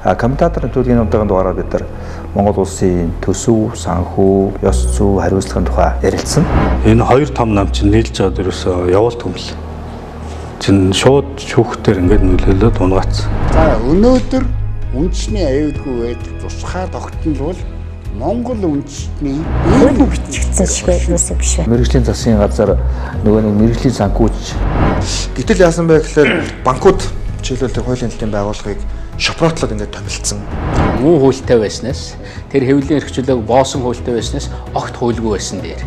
Комментатор төлөвийн удаагийн дугаараар бид нар Монгол улсын төсөв, санхүү, ёс зүй, хариуцлагын тухай ярилцсан. Энэ хоёр том нам чинь нийлж байгаа дээрээс явуулт хүмэл. Чин шууд шүүхтэр ингээд нөлөөлөд унгаац. За өнөөдөр үндэсний аюулгүй байдал тусгай тогтнол бол Монгол үндэстний өөрөөр бичигдсэн шиг байсан биш үү? Мэргэжлийн засгийн газар нөгөө нэг мэргэжлийн санхүүч. Гэтэл яасан бэ гэхээр банкуд жишээлбэл хуулийн хэлтийн байгууллагыг шопротлоод ингээд томилдсон. Муу хуультай байснаас тэр хэвлэлийн эрхчлөлөөг боосон хуультай байснаас огт хуульгүй байсан дээр.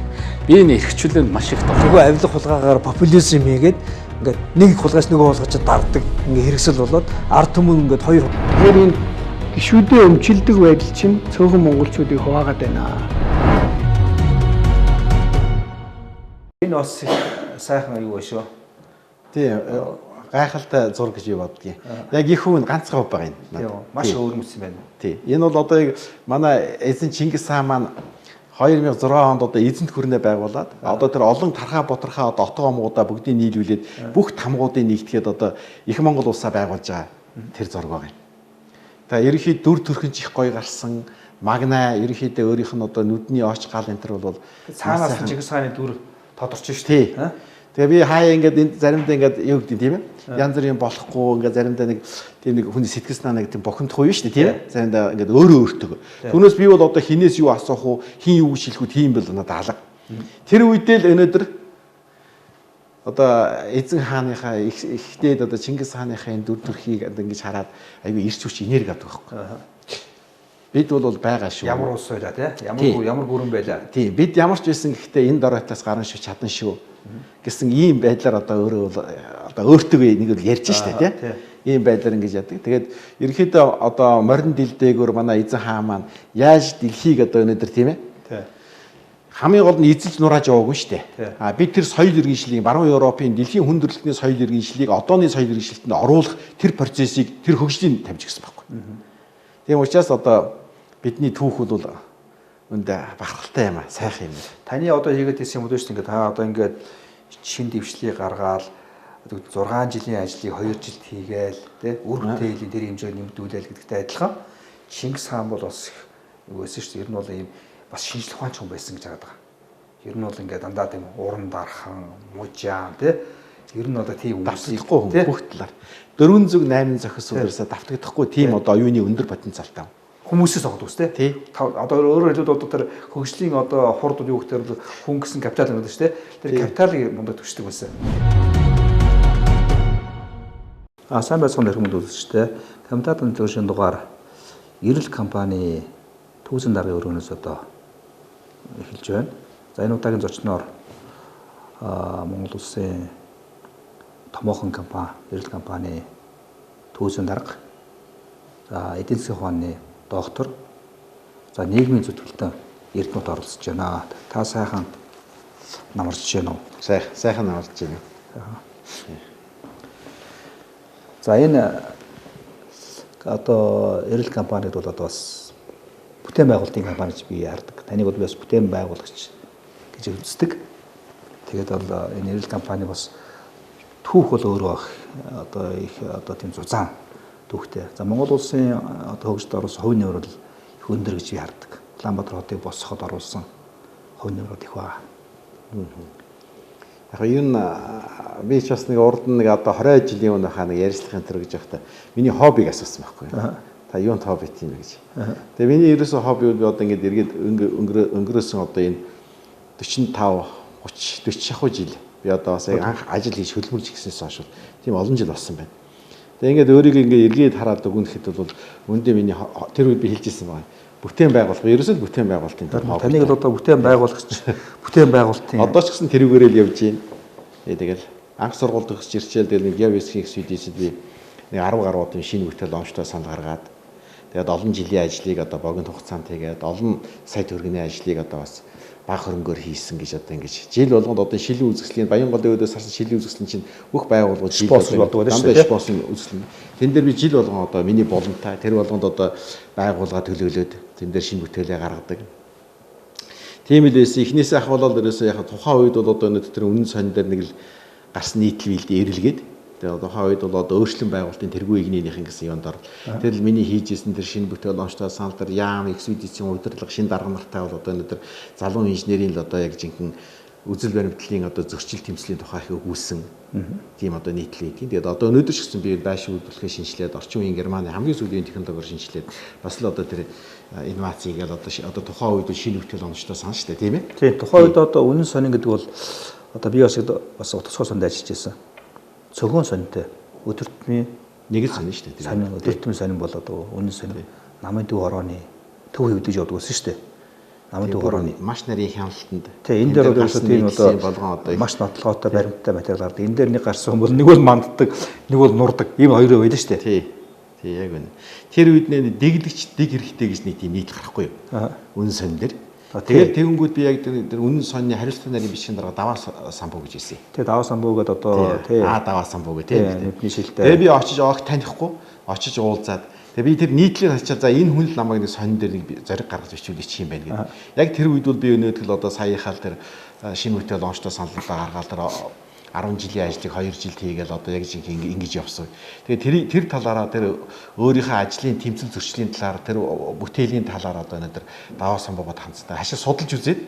Би энэ эрхчлөлөнд маш их Нөгөө авилга хулгаагаар популизм хийгээд ингээд нэг хулгаас нөгөө хулгаач дарддаг ингээд хэрэгсэл болоод ард түмэн ингээд хоёр. Тэгэхээр энэ гишүүдийн өмчлөдөг байдал чинь цөөхөн монголчуудыг хуваагаад байна. Энэ бас сайхан аюу шүү. Тийм гайхалтай зураг гэж юу боддгийг. Яг их хүн ганцхан баг юм. Маш өөрөмс юм байна. Тийм. Энэ бол одоо манай эзэн Чингис хаан маань 2006 онд одоо эзэнт хүрнэ байгуулад одоо тэр олон тархаа боторхаа одоо отгоомгуудаа бүгдийг нийлүүлээд бүх тамгуудыг нэгтгэхэд одоо их Монгол улсаа байгуулж байгаа тэр зураг байгаа юм. За ерөнхийд дүр төрхөн ч их гоё гарсан. Магна ерөнхийдөө өөрийнх нь одоо нүдний оч гал энэ төр бол цаанаас нь Чингис хааны дүр тодорч шүү дээ. Тэгээ би хаяа ингээд энэ заримдаа ингээд юу гэдэг тийм ээ. Янз бүрийн болохгүй ингээд заримдаа нэг тийм нэг хүний сэтгэл санаа нэг тийм бохомдохгүй шүү дээ тийм ээ. Заримдаа ингээд өөрөө өөртөө. Түүнээс би бол одоо хинээс юу асуух уу, хин юу шилхүү тийм бэл надад алга. Тэр үедээ л өнөөдөр одоо эзэн хааныхаа ихтэй одоо Чингис хааныхаа энэ дүр төрхийг ингэж хараад аюу ирч хүч энерги авдаг байхгүй. Бид бол байгаа шүү. Ямар улс байлаа ямар бүрэн байлаа. Тийм бид ямар ч байсан гэхдээ энэ доройтоос гарна шүү чадна шүү гэсэн ийм байдлаар одоо өөрөө одоо өөртөө нэг л ярьж штэ тийм ийм байдлаар ингэж яадаг. Тэгээд ерөнхийдөө одоо морин дэлдээгүүр манай эзэн хаан маань яаж дэлхийг одоо өнөөдөр тийм ээ хамгийн гол нь эзэлж нурааж яваагүй штэ. А бид тэр соёл иргэншлийг баруун Европын дэлхийн хүндрэлтний соёл иргэншлийг одооны соёл иргэншилтэнд оруулах тэр процессыг тэр хөгжлийн тавьж гисэн байхгүй. Тийм учраас одоо бидний түүх бол үндэ бахархалтай юм аа, сайхан юм. Таны одоо хийгээд ирсэн юм уу шүү дээ. Ингээд та одоо ингээд шин дэвшлийг гаргаад 6 жилийн ажлыг 2 жилд хийгээл тий үр бүтээлийн тэр хэмжээг нэмэгдүүлээл гэдэгтэй адилхан Чингис хаан бол бас юу байсан шүү дээ. Ер нь бол ийм бас шинжлэх ухаанч хүн байсан гэж хараад байгаа. Ер нь бол ингээд дандаа тийм уран дархан, мужаан тий ер нь одоо тийм давтагдахгүй хүн бүх талаар 400 8 зохис уурсаа давтагдахгүй тийм одоо оюуны өндөр потенциалтай хүмүүсээс авах үстэй. Тий. Одоо өөрөөр хэлбэл одоо тэр хөгжлийн одоо хурд юу гэхээр хүн гэсэн капитал гэдэг шүү дээ. Тэр капиталыг мундаа төвшдөг байсан. Сайн байцгаана өргөмөд үзэгчтэй. Комментаторын төлөвшин дугаар Эрэл компани түүсэн даргын өргөнөөс одоо эхэлж байна. За энэ удаагийн зочноор Монгол улсын томоохон компани Эрэл компани түүсэн дарга. За эдийн засгийн ухааны доктор. За нийгмийн зүтгэлтэн эрдэнэт оролцож байна. Та сайхан намарч байна уу? Сайхан намарч байна. За энэ одоо Эрэл компанид бол одоо бас бүтээн байгуулалтын компани гэж би ярддаг. Таныг бол бас бүтээн байгуулагч гэж үздэг. Тэгээд бол энэ Эрэл компани бас түүх бол өөрөө одоо их одоо тийм зузаан түүхтэй. За Монгол улсын одоо хөгжилд оруулсан хувь нэмэр бол их өндөр гэж би хардаг. Улаанбаатар хотыг босгоход оруулсан хувь нэмрүүд их байна. Яг энэ би ч бас нэг урд нэг одоо 20 жилийн өмнө хаа нэг ярилцлагын төр гэж явахдаа миний хоббиг асуусан байхгүй. Та юунд хобби тийм бэ гэж. Тэгээ миний ерөөсөө хобби бол одоо ингээд эргээд өнгөрөөсөн одоо энэ 45 30 40 шахуу жил би одоо бас анх ажил хийж хөлмөрж гиснээс хойш тийм олон жил болсон байна. Тэгээ ингээд өөрийгөө ингээд эргээд хараад өгнөхэд бол үндэ миний тэр үед би хэлжсэн байна. Бүтээн байгуулалт ерөөсөө бүтээн байгуулалтын таныг л одоо бүтээн байгуулагч бүтээн байгуулалтын одоо ч гэсэн тэрүүгээрээ л явж байна. Тэгэл анх сургуульд өгч ирчээл тэгэл нэг явэсхийг свидийсэд би нэг 10 гаруй удаа шинэ бүтээл онцтой санал гаргаад тэгээд олон жилийн ажлыг одоо богино хугацаанд тэгээд олон сая төгрөгийн ажлыг одоо бас баг хөрөнгөөр хийсэн гэж одоо ингэж жил болгонд одоо шилийн үзэсгэлэн Баянголын өдөөс харсан шилийн үзэсгэлэн чинь бүх байгууллагууд спонсор болдог шүү дээ. Спонсор үзэсгэлэн. Тэн дээр би жил болгон одоо миний боломжтой тэр болгонд одоо байгууллага төлөөлөөд тэн дээр шинэ бүтээлээ гаргадаг. Тийм л байсан. Эхнээсээ ахвалал дээрээс яг тухайн үед бол одоо өнөөдөр тэр үнэн сонин дээр нэг л гарсан нийтлэл билдэ эрэлгээд Тэгээ тухайн үед бол одоо өөрчлөн байгуулалтын тэргүү игнийнхэн гэсэн юмд ор. Тэр л миний хийж исэн тэр шинэ бүтээл онцлог санал дээр яам экспедицийн удирдлага шинэ дарга нартай бол одоо өнөөдөр залуу инженерийн л одоо яг жинхэнэ үзэл баримтлалын одоо зөрчил тэмцлийн тухай их өгүүлсэн тийм одоо нийтлэл гэдэг. Тэгээд одоо өнөөдөр ч гэсэн би байшин үйлдвэрлэхээ шинжилээд орчин үеийн Германы хамгийн сүүлийн технологиор шинжилээд бас л одоо тэр инновацийг л одоо тухайн үед шинэ бүтээл онцлог санал шүү дээ тийм ээ. Тийм тухайн үед одоо үнэн сонин гэдэг бол одоо би бас утасгал сонд ажиллаж байсан. Цөөхөн сонинтэй өдөртмийн нэг л сонин шүү дээ. Сонин өдөртмийн сонин бол одоо үнэн сонин намын төв орооны төв хөвдөж явдаг байсан шүү дээ. Намын төв орооны маш нарийн хяналтанд. Тийм энэ дээр одоо тийм одоо маш нотлоготой баримттай материал гардаг. Энэ дээр нэг гарсан бол нэг бол манддаг, нэг бол нурдаг. Ийм хоёр байл шүү дээ. Тий яг үнэ. Тэр үед нэ дэглэгч дэг хэрэгтэй гэж нэг тийм нийт гарахгүй юу? Үнэн сонин дээр. Тэгээд тэгэнгүүт би яг тэр үнэн сонины хариуцлага нарийн бичгийн дарга даваа самбуу гэж хэлсэн. Тэгээд даваа самбуу гэдэг одоо тий даваа самбуу гэх тийм. Нүдний шилтэй. Тэгээд би очиж оог танихгүй, очиж уулзаад тэгээд би тэр нийтлэлийг хачаад за энэ хүн л намайг нэг сонин дээр нэг зориг гаргаж бичүүлэх юм байна гэдэг. Яг тэр үед бол би өнөөдөр л одоо саяхаал тэр шинэ бүтээл онцлог саналаа гаргаад тэр 10 жилийн ажлыг 2 жилд хийгээл одоо яг жинхэнэ ингэж явсан. Тэгээд тэр талаараа тэр өөрийнхөө ажлын тэмцэл зөрчлийн талаар тэр бүтээлийн талаар одоо өнөөдөр даваа самбуугад хандсан. Хашаа судалж үзээд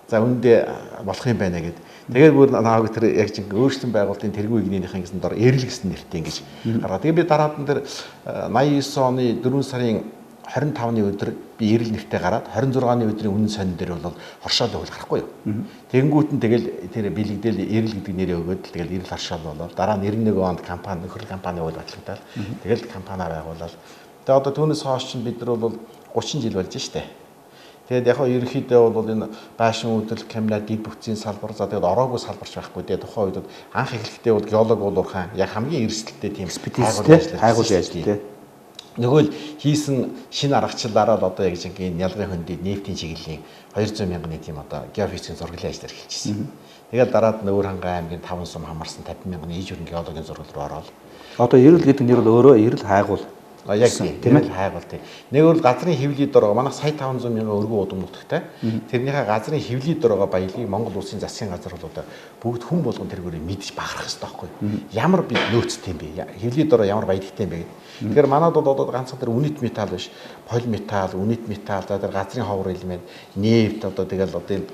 за үүндээ болох юм байна гэд. Тэгээд бүр нааг тэр яг жинхэнэ өөрчлөн байгуулалтын тэргүү игнийнхэн гэсэн дор эрэл гэсэн нэртэй ингэж гаргаа. Тэгээд би дараад нь тэр 89 оны 4 сарын 25-ны өдөр би эрэл нэртэй гараад 26-ны өдрийн үнэн сонин дээр бол хоршоол өгөл гарахгүй юу. Тэгэнгүүт нь тэгэл тэр бэлэгдээл эрэл гэдэг нэрээ өгөөд тэгэл эрэл хоршоол болоод дараа нь 91 онд компани нөхөр компани бол батлагтаад тэгэл компани байгуулаад тэгээ одоо түүнээс хойш чинь бид нар бол 30 жил болж штэ. Тэгээд яг хоо ерөнхийдөө бол энэ байшин үйлдвэрлэх камера дэд бүтцийн салбар за тэгээд ороогүй салбарч байхгүй. Тэгээд тухайн үед анх эхлэхдээ бол геолог уулуурхан яг хамгийн эрсдэлтэй тийм хайгуул ажилладаг. Нөгөө л хийсэн шинэ аргачлалаараа л одоо яг жинхэнэ ялгын хөндөд нефтийн чиглэлийн 200 мянганы тийм одоо геофизикийн зурглалын ажил эхэлчихсэн. Тэгээд дараад нь Өөр хангай аймгийн 5 сум хамарсан 50 мянганы иж өрн геологийн зургал руу ороод одоо эрэл гэдэг нэр бол өөрөө эрэл хайгуул. Яг тийм ээ хайгуул тийм. Нэг бол газрын хэвлэлд ороо манай сая 500 мянган өргөн удам нутагтай. Тэрнийхээ газрын хэвлэлд ороо баялыг Монгол улсын засгийн газар бол одоо бүгд хүн болгон тэргүүрийг мэдж бахарах хэрэгтэй байхгүй. Ямар бид нөөцтэй юм бэ? Хэвлэлд ороо ямар баялагтай юм бэ гэдэг. Тэгэхээр манад бол одоо ганцхан тэр үнэт металл биш, полиметалл, үнэт металл, за тэр газрын ховор элемент, нефт одоо тэгэл одоо энэ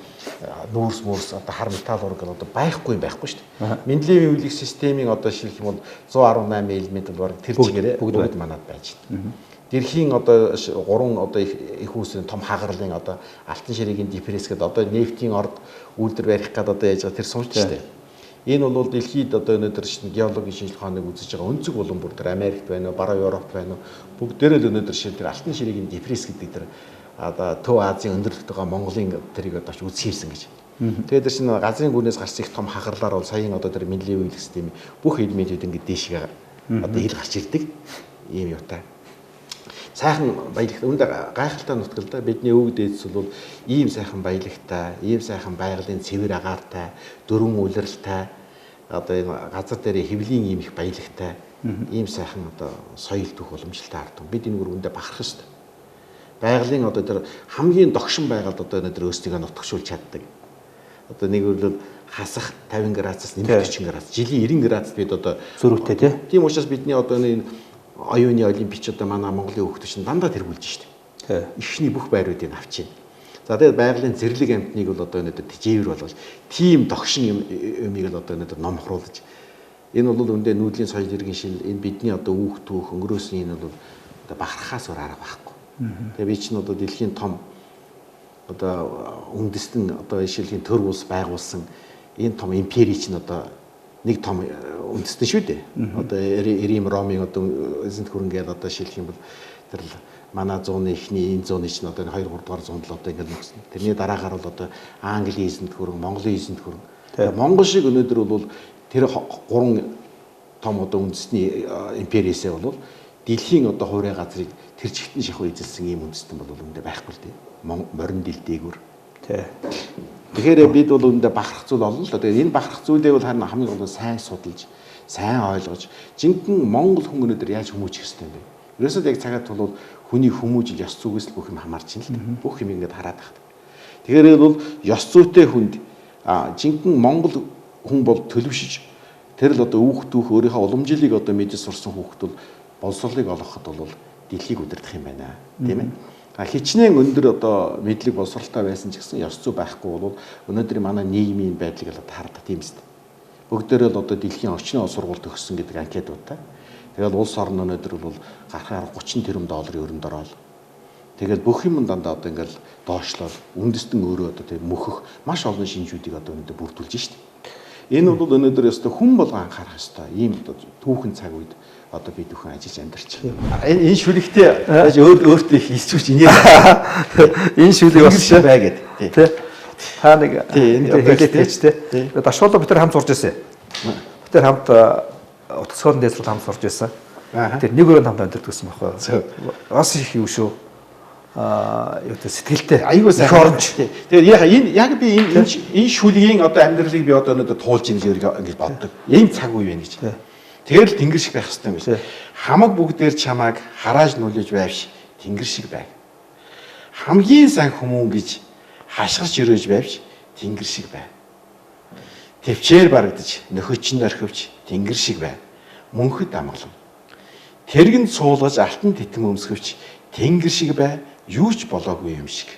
нүүрс одоо хар металл ураг одоо байхгүй шүү дээ. Менделеевийн үйлчлэх системийн одоо шилжих юм бол 118 элемент бол тэр чигээрээ бүгд манад байж байна. Дэлхийн одоо 3 одоо их үүсрийн том хагарлын одоо алтан ширээгийн депресс гэдэг одоо нефтийн орд үйлдвэр барих гэдэг одоо яаж байгаа тэр суулж шүү дээ. Энэ бол дэлхийд одоо өнөөдөр геологийн шинжилгээ хоног үзэж байгаа өнцөг болон бүр тэр Америкт байна уу, баруун Европт байна уу бүгдээрээ л өнөөдөр тэр алтан ширээгийн депресс гэдэг тэр одоо Төв Азийн өндөрлөлтөйгөө Монголын тэрийг одоо үзчихсэн гэж. Тэгээд тэр чинь газрын гүнээс гарч их том хагарлаар бол саяын одоо тэр Менделеевийн үйлчлэх системийн бүх элементүүд ингээд дээшгээ одоо ил гарч ирдэг ийм юутай. Сайхан баялагтай үүндээ гайхалтай нутгалда бидний өвөг дээдс бол ийм сайхан баялагтай, ийм сайхан байгалийн цэвэр агаартай, дөрвөн улиралтай одоо энэ газар дээр хэвлийн ийм их баялагтай ийм сайхан одоо соёл төх уламжлалтай ард түмэн бид энэ үүндээ бахарх шүү дээ. Байгалийн одоо тэр хамгийн догшин байгалд одоо өнөөдөр өөрсдийгөө нутгшуулж чаддаг. Одоо нэг үйл хасах 50 градусаас нэмэх 40 градус, жилийн 90 градусд бид одоо зөрүүтэй тийм учраас бидний одоо энэ оюуны олимпич одоо манай Монголын хүүхдүүд чинь дандаа тэргүүлж штеп. Ихний бүх байруудыг авч чинь. За тэгээд байгалийн зэрлэг амтныг бол одоо өнөөдөр тижээвэр болгож тийм догшин юмыг л одоо өнөөдөр номхруулж энэ бол өндөө нүүдлийн соёл иргэн шил энэ бидний одоо үүх түүх өнгөрөөсөн энэ бол одоо бахархаас өөр арга байхгүй. Тэгээд би чинь одоо дэлхийн том одоо үндэстэн одоо ишилхийн төр улс байгуулсан энэ том импери чинь одоо нэг том үндэстэн шүү дээ. Одоо Рим Ромын одоо эзэнт хөрөнгөд одоо шилжих юм бол тэр манай 100-ны эхний энэ 100-ны чинь одоо 2 3 дугаар 100 л одоо ингээд нөхсөн. Тэрний дараагаар бол одоо Английн эзэнт хөрөнгө, Монголын эзэнт хөрөнгө. Монгол шиг өнөөдөр бол тэр 3 том одоо үндэстний империэсээ бол дэлхийн одоо хуурай газрыг тэр чигтэн шахуу эзэлсэн ийм үндэстэн бол үүндээ байхгүй л дээ. Морин дэлдээгүүр. Тэгэхээр бид бол үүндээ бахарх зүйл олно л да. Тэгээд энэ бахарх зүйлээ бол харин хамгийн гол нь сайн судалж, сайн ойлгож, жинхэнэ Монгол хүн өнөөдөр яаж хүмүүжих ёстой юм бэ? Ерөөсөө яг цагаат бол хүний хүмүүжил ёс зүйгээс л бүх юм хамаарч байна л да. Бүх юм ингээд хараад тахт. Тэгэхээр бол ёс зүйтэй хүнд жинхэнэ Монгол хүн бол төлөвшөж Тэр л одоо хүүхдүүх өөрийнхөө уламжлалыг одоо мэдж сурсан хүүхд бол боловсролыг олгоход бол дэлхийг удирдах юм байна. Тийм ээ. Хичнээн өндөр одоо мэдлэг боловсралтай байсан ч гэсэн ёс зүй байхгүй бол өнөөдөр манай нийгмийн байдлыг л хардаг тийм үст. Бүгдээрээ л одоо дэлхийн орчны сургуульд төгссөн гэдэг анкетуудтай. Тэгэл улс орн өнөөдөр бол гарахаар 30 тэрбум долларын өрөнд ороод тэгэл бүх юм дандаа одоо ингээл доошлол үндэстэн өөрөө одоо тийм мөхөх маш олон шинжүүдийг одоо өнөөдөр бүрдүүлж штэ. Энэ бол өнөөдөр өстө хүн болго анхаарах ёстой. Ийм одоо түүхэн цаг үед одоо бид бүхэн ажиллаж амьдарч байна. Энэ шүлэгтээ өөртөө их эсвч инээ. Энэ шүлэг бас бай гэдэг. Тэ. Та нэг хэлээч тэ. Дашуулга бид нар хамт сурж ирсэн. Бид нар хамт утасгоолн дэсрүүл хамт сурж ирсэн. Тэр нэг өрөөнд хамт амьдардаг гэсэн байхгүй. Бас их юу шүү. Юу тэ сэтгэлтэй. Айгуу сайн оронч. Тэгээд яг би энэ шүлгийн одоо амьдралыг би одоо өнөөдөр туулж ийн гэж боддог. Ийм цаг үе байна гэж. Тэгэл тэнгэр шиг байх хэрэгтэй юм биш. Хамаг бүгдээр чамааг харааж нүлэж байвш тэнгэр шиг байг. Хамгийн сайн хүмүүн гэж хашгирч өрөөж байвш тэнгэр шиг байг. Тэвчээр барагдаж нөхөчөнд орхивч тэнгэр шиг байг. Мөнхөд амгалан. Тэргэнд суулгаж алтан титэм өмсгөвч тэнгэр шиг байг. Юу ч болоогүй юм шиг.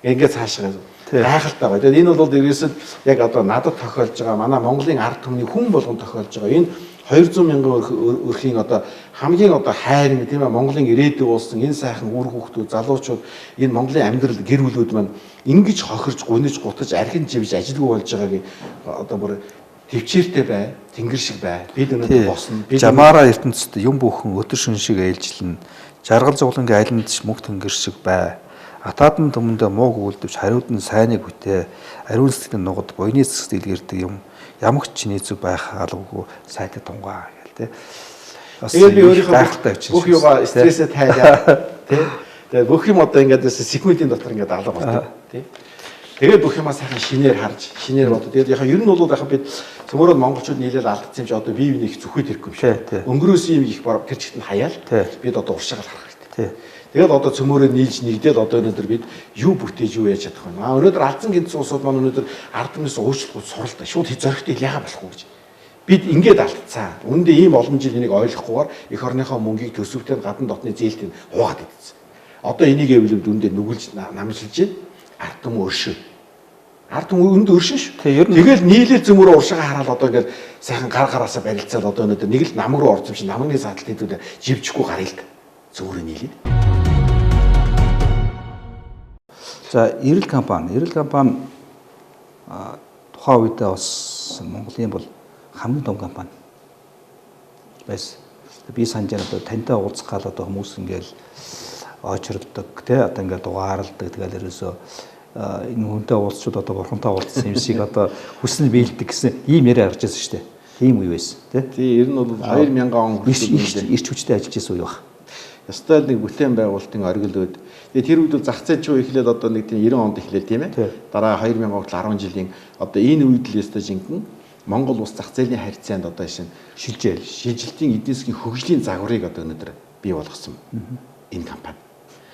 Ингээд цаашаа гайхалтай байгаа. Тэгээд энэ бол ерөөсөд яг одоо надад тохиолж байгаа манай Монголын ард түмний хүн болгон тохиолж байгаа. Энэ 200 мянган өрхийн одоо хамгийн одоо хайр тийм ээ Монголын ирээдүй болсон энэ сайхан үр хүүхдүүд залуучууд энэ Монголын амьдрал гэр бүлүүд маань ингэж хохирж гуниж гутаж архин живж ажилгүй болж байгааг одоо бүр төвчээртэй бай, тэнгэр шиг бай. Бид өнөөдөр босно. Жамаараа ертөнцид юм бүхэн өдөр шөн шиг ээлжилнэ. Жаргал зуглангийн айланд мөнх тэнгэр шиг бай. Атаадан төмөндөө мууг үлдвч хариуд нь сайныг бүтээ. Ариун сэтгэлийн нугад буйны цэцэг дэлгэрдэг юм. Ямагч чиний зүг байх алгаагүй сайтай тунгаа гэл тэ. Тэгээд би өөрийнхөө бүх юугаа стрессээ тайлаа тий. Тэгээд бүх юм одоо ингээд секундын дотор ингээд алга болдог тий. Тэгээд бүх юмаа сайхан шинээр харж, шинээр бодоо. Тэгээд яхаа ер нь бол яхаа бид цөмөрөд монголчууд нийлээд алдсан юм чи одоо бие биенийг зүхээд ирэхгүй юм шиг. Өнгөрөөсөн юм их баг тэр чигт нь хаяал. Бид одоо уршаал харах хэрэгтэй. Тэгээд одоо цөмөрөө нийлж нэгдээд одоо өнөөдөр бид юу бүтээж юу яаж чадах вэ? Өнөөдөр алдсан гинц уусууд маань өнөөдөр ард түмнээс уучлахгүй суралтай. Шууд зоригтой яага болохгүй гэж. Бид ингээд алдцаа. Үүндээ ийм олон жил энийг ойлгохгүйгээр эх орныхоо мөнгийг төсөвтэй гадна дотны зээлтийг хуугаад идсэн. Одоо энийг эвлэвд үндэ нүгэлж намжилж байна. Ард түм өршөө. Ард түм өнд өршөн шүү. Тэгэл нийлээд зөмөрөө уршигаа хараад одоо ингээд сайхан гар гараасаа барилцаад одоо өнөөдөр нэг л нам руу орсон чинь намны садлт хэдүүд живчихгүй гарыг л зөмөрөө нийлээд. За, Эрэл компани тухайн үедээ бас Монголын бол хамгийн том компани байсан. Би санаж байна одоо тантай уулзах гал одоо хүмүүс ингээл очирддаг тий одоо ингээд дугаарладаг тэгэл ерөөсөө энэ хүнтэй уулзчууд одоо бурхантай уулзсан юм шиг одоо хүснэ биелдэг гэсэн ийм яриа гарч ирсэн шүү дээ. Тийм үе байсан тий. Ер нь бол 2000 он ирч хүчтэй ажиллаж байсан үе баг. Ястай нэг бүтээн байгуулалтын оргил өд. Тэгээ тэр үед зах зээл рүү эхлээд одоо нэг тийм 90 онд эхлэв тийм ээ. Дараа 2000 хүртэл 10 жилийн одоо энэ үед л ястай жинхэнэ Монгол улс зах зээлийн харьцаанд одоо шилжилтийн эдийн засгийн хөгжлийн загварыг одоо өнөөдөр бий болгосон энэ компани.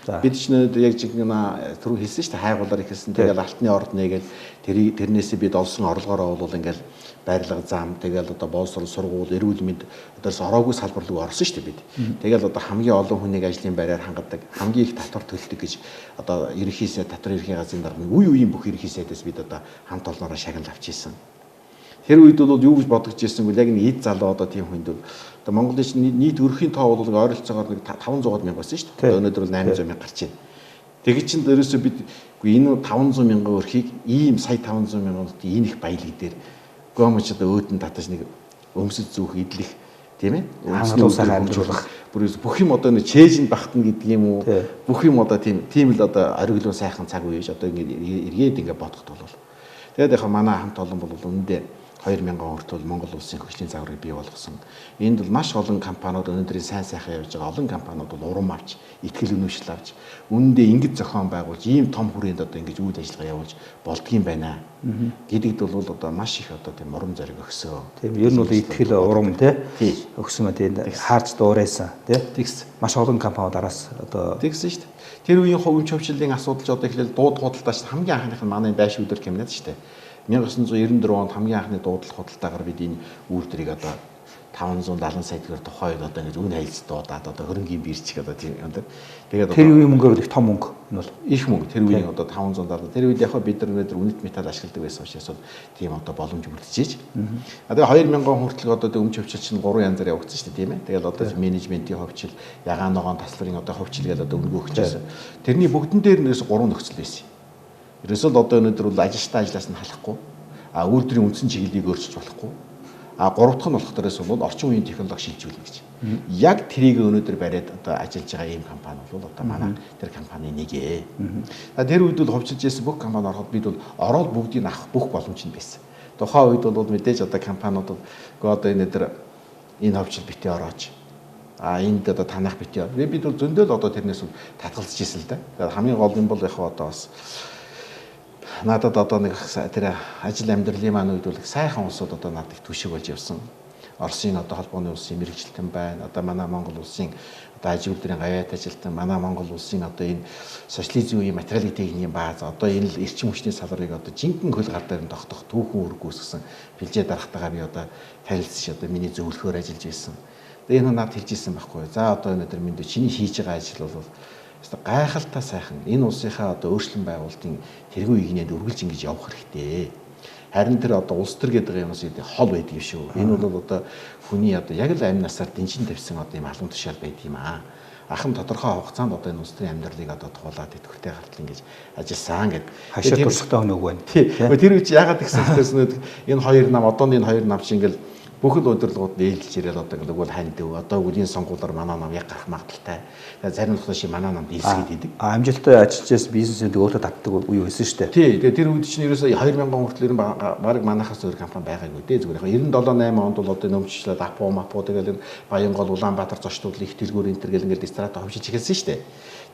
Бид ч өнөөдөр яг жинхэнэ түрүү хэлсэн шүү дээ хайгуулаар ихэлсэн. Тэгэл алтны ордны гээл тэрнээсээ бид олсон орлогоороо бол ингээл байрлал зам тэгэл одоо боловсрол сургууль эрүүл мэнд одоос ороогүй салбар руу орсон шүү дээ бид. Тэгэл одоо хамгийн олон хүнийг ажлын байраар хангадаг хамгийн их татвар төлдөг гэж одоо ерөнхий сайд татвар ерхий газрын дарга үе үеийн бүх ерөнхий сайдаас бид одоо хамт олноороо шагнал авч ийсэн. Тэр үед бол юу гэж бодож ирсэн бол яг нэг эд залуу одоо тийм хүнд одоо Монголын нийт өрхийн тоо бол ойролцоогоор нэг 500 мянга байсан шүү дээ. Өнөөдөр бол 800 мянга гарч байна. Тэгэж чинь ерөөсөө бид энэ 500 мянган өрхийг ийм сая 500 мянган энэ их баялаг дээр гомч одоо өөдөн татаж нэг өмсөж зүүх идэлх тийм ээ. Өмнөд усаар амжуулах. Бүх юм одоо нэг чэйжинд багтана гэдэг юм уу? Бүх юм одоо тийм л одоо ориглон сайхан цаг үеж одоо ингэ эргээд ингэ бодоход бол. Тэгээд яг манай хамт олон бол үүндээ 2000 он хүртэл Монгол улсын хөгжлийн загварыг бий болгосон. Энд бол маш олон компаниуд өнөөдрийн сайн сайхан явж байгаа олон компаниуд бол урам авч, итгэл үнэмшил авч, үүндээ ингэж зохион байгуулж, ийм том хүрээнд одоо ингэж үйл ажиллагаа явуулж болдгийм байна. Гэдэгт бол одоо маш их одоо тийм урам зориг өгсөө. Тийм ер нь бол итгэл урам тий өгсөн тийм хаарч дуурайсан тий. Тэгс маш олон компаниуд араас одоо тэгсэн шүү дээ. Тэр үеийн хувийн хөвчлөлийн асуудал ч одоо ихлээр дууд худалдаач хамгийн анхных нь манай байшин өдөр кабинет шүү дээ. 1994 онд хамгийн анхны дуудлага худалдаагаар бид энэ үйлдвэрийг одоо 570 сая төгрөг тухайд одоо ингэж үн хайлт дуудаад одоо хөрөнгийн бирчиг одоо тийм юм. Тэгээд тэр үеийн мөнгөөр их том мөнгө энэ бол их мөнгө. Тэр үеийн одоо 570. Тэр үед яг бид нар өнөөдөр үнэт металл ашигладаг байсан учраас тийм одоо боломж үлдчихэж. Тэгээ 2000 он хүртэл одоо өмч хөвчл чинь 3 янзаар явагдсан шүү дээ тийм ээ. Тэгэл одоо менежментийн хөвчл, ягаан ногоон тасларын одоо хөвчл гэдэг одоо өнгө өгчээсэн. Тэрний бүгдэн дээр нэрс 3 нөхцөл байсан. Ерөөсөө л одоо өнөөдөр бол ажилтаа ажлаас нь халахгүй. Үйлдвэрийн үндсэн чиглэлийг өөрчилж болохгүй. 3 дахь нь болохоос бол орчин үеийн технологи шилжүүлнэ гэж. Яг тэрийг өнөөдөр бариад одоо ажиллаж байгаа ийм компани бол одоо манай тэр компани нэгэ. Тэр үед бол хувьчилж ирсэн бүх компани ороход бид бол ороод бүгдийг авах бүх боломж нь байсан. Тухайн үед бол мэдээж одоо компаниуд одоо энэ хувьчил битээ орооч. Энд одоо танах битээ. Бид бол зөндөл одоо тэрнээс татгалзаж ирсэн л да. Хамгийн гол нь бол яг одоо бас надад одоо нэг тэр ажил амьдралын маань үед бол сайхан улсууд одоо надад их түшиг болж явсан. Оросын одоо холбооны улсын мэрэгчлэн байна. Одоо манай Монгол улсын одоо аж үйлдвэрийн гавьяат ажилтан, манай Монгол улсын одоо энэ социализм үеийн материалын техникийн бааз, одоо энэ л эрчим хүчний салбарыг одоо жинхэнэ хөл гар дээр тогтоох түүхэн үүрэг гүйцэтгэсэн бэлжээ дарахтайгаа би одоо танилцж одоо миний зөвлөхөөр ажиллаж байсан. Тэгээ энэ надад хэлж ирсэн байхгүй. За одоо өнөөдөр минь чиний хийж байгаа ажил бол гайхалтай сайхан энэ улсынхаа одоо өөрчлөн байгуулалтын тэргүй игнэд үргэлж ингэж явах хэрэгтэй. Харин тэр одоо улс төр гэдэг юмас ийм хол байдаг юм шүү. Энэ бол одоо хүний одоо яг л амь насаар дэнжин тавьсан одоо ийм албан тушаал байдаг юм аа. Ахын тодорхой хугацаанд одоо энэ улс төрийн амьдралыг одоо туулаад идэвхтэй гартал ингэж ажилласан гэдэг. Хашаа туршлагатай хүн үг байна. Тэр үуч яагаад гэсэн хэлсэн энэ хоёр нам одоо энэ хоёр нам шиг ингээл бүхэл удирдлагууд нээлж ирэл одоо нөгөө ханд өв одоо үлийн сонгуулиар манай нам яг гарах магадaltaй. Зарим нөхдөд шиг манай нам дийлсгээд идэг. Амжилттай ажиллаж бизнесэд өөртөө татдаг үе байсан шүү дээ. Тий. Тэгээ тэр үед чинь ерөөсөө 2000 он хүртэл баг манайхаас өөр компани байгаагүй дээ. Зүгээр яг 97 8 онд бол одоо нөмчлээд апо мапо тэгэл Баянгол Улаанбаатар зочдууд их дэлгүүр энэ төр гэл ингээд страта хөвшиж эхэлсэн шүү дээ.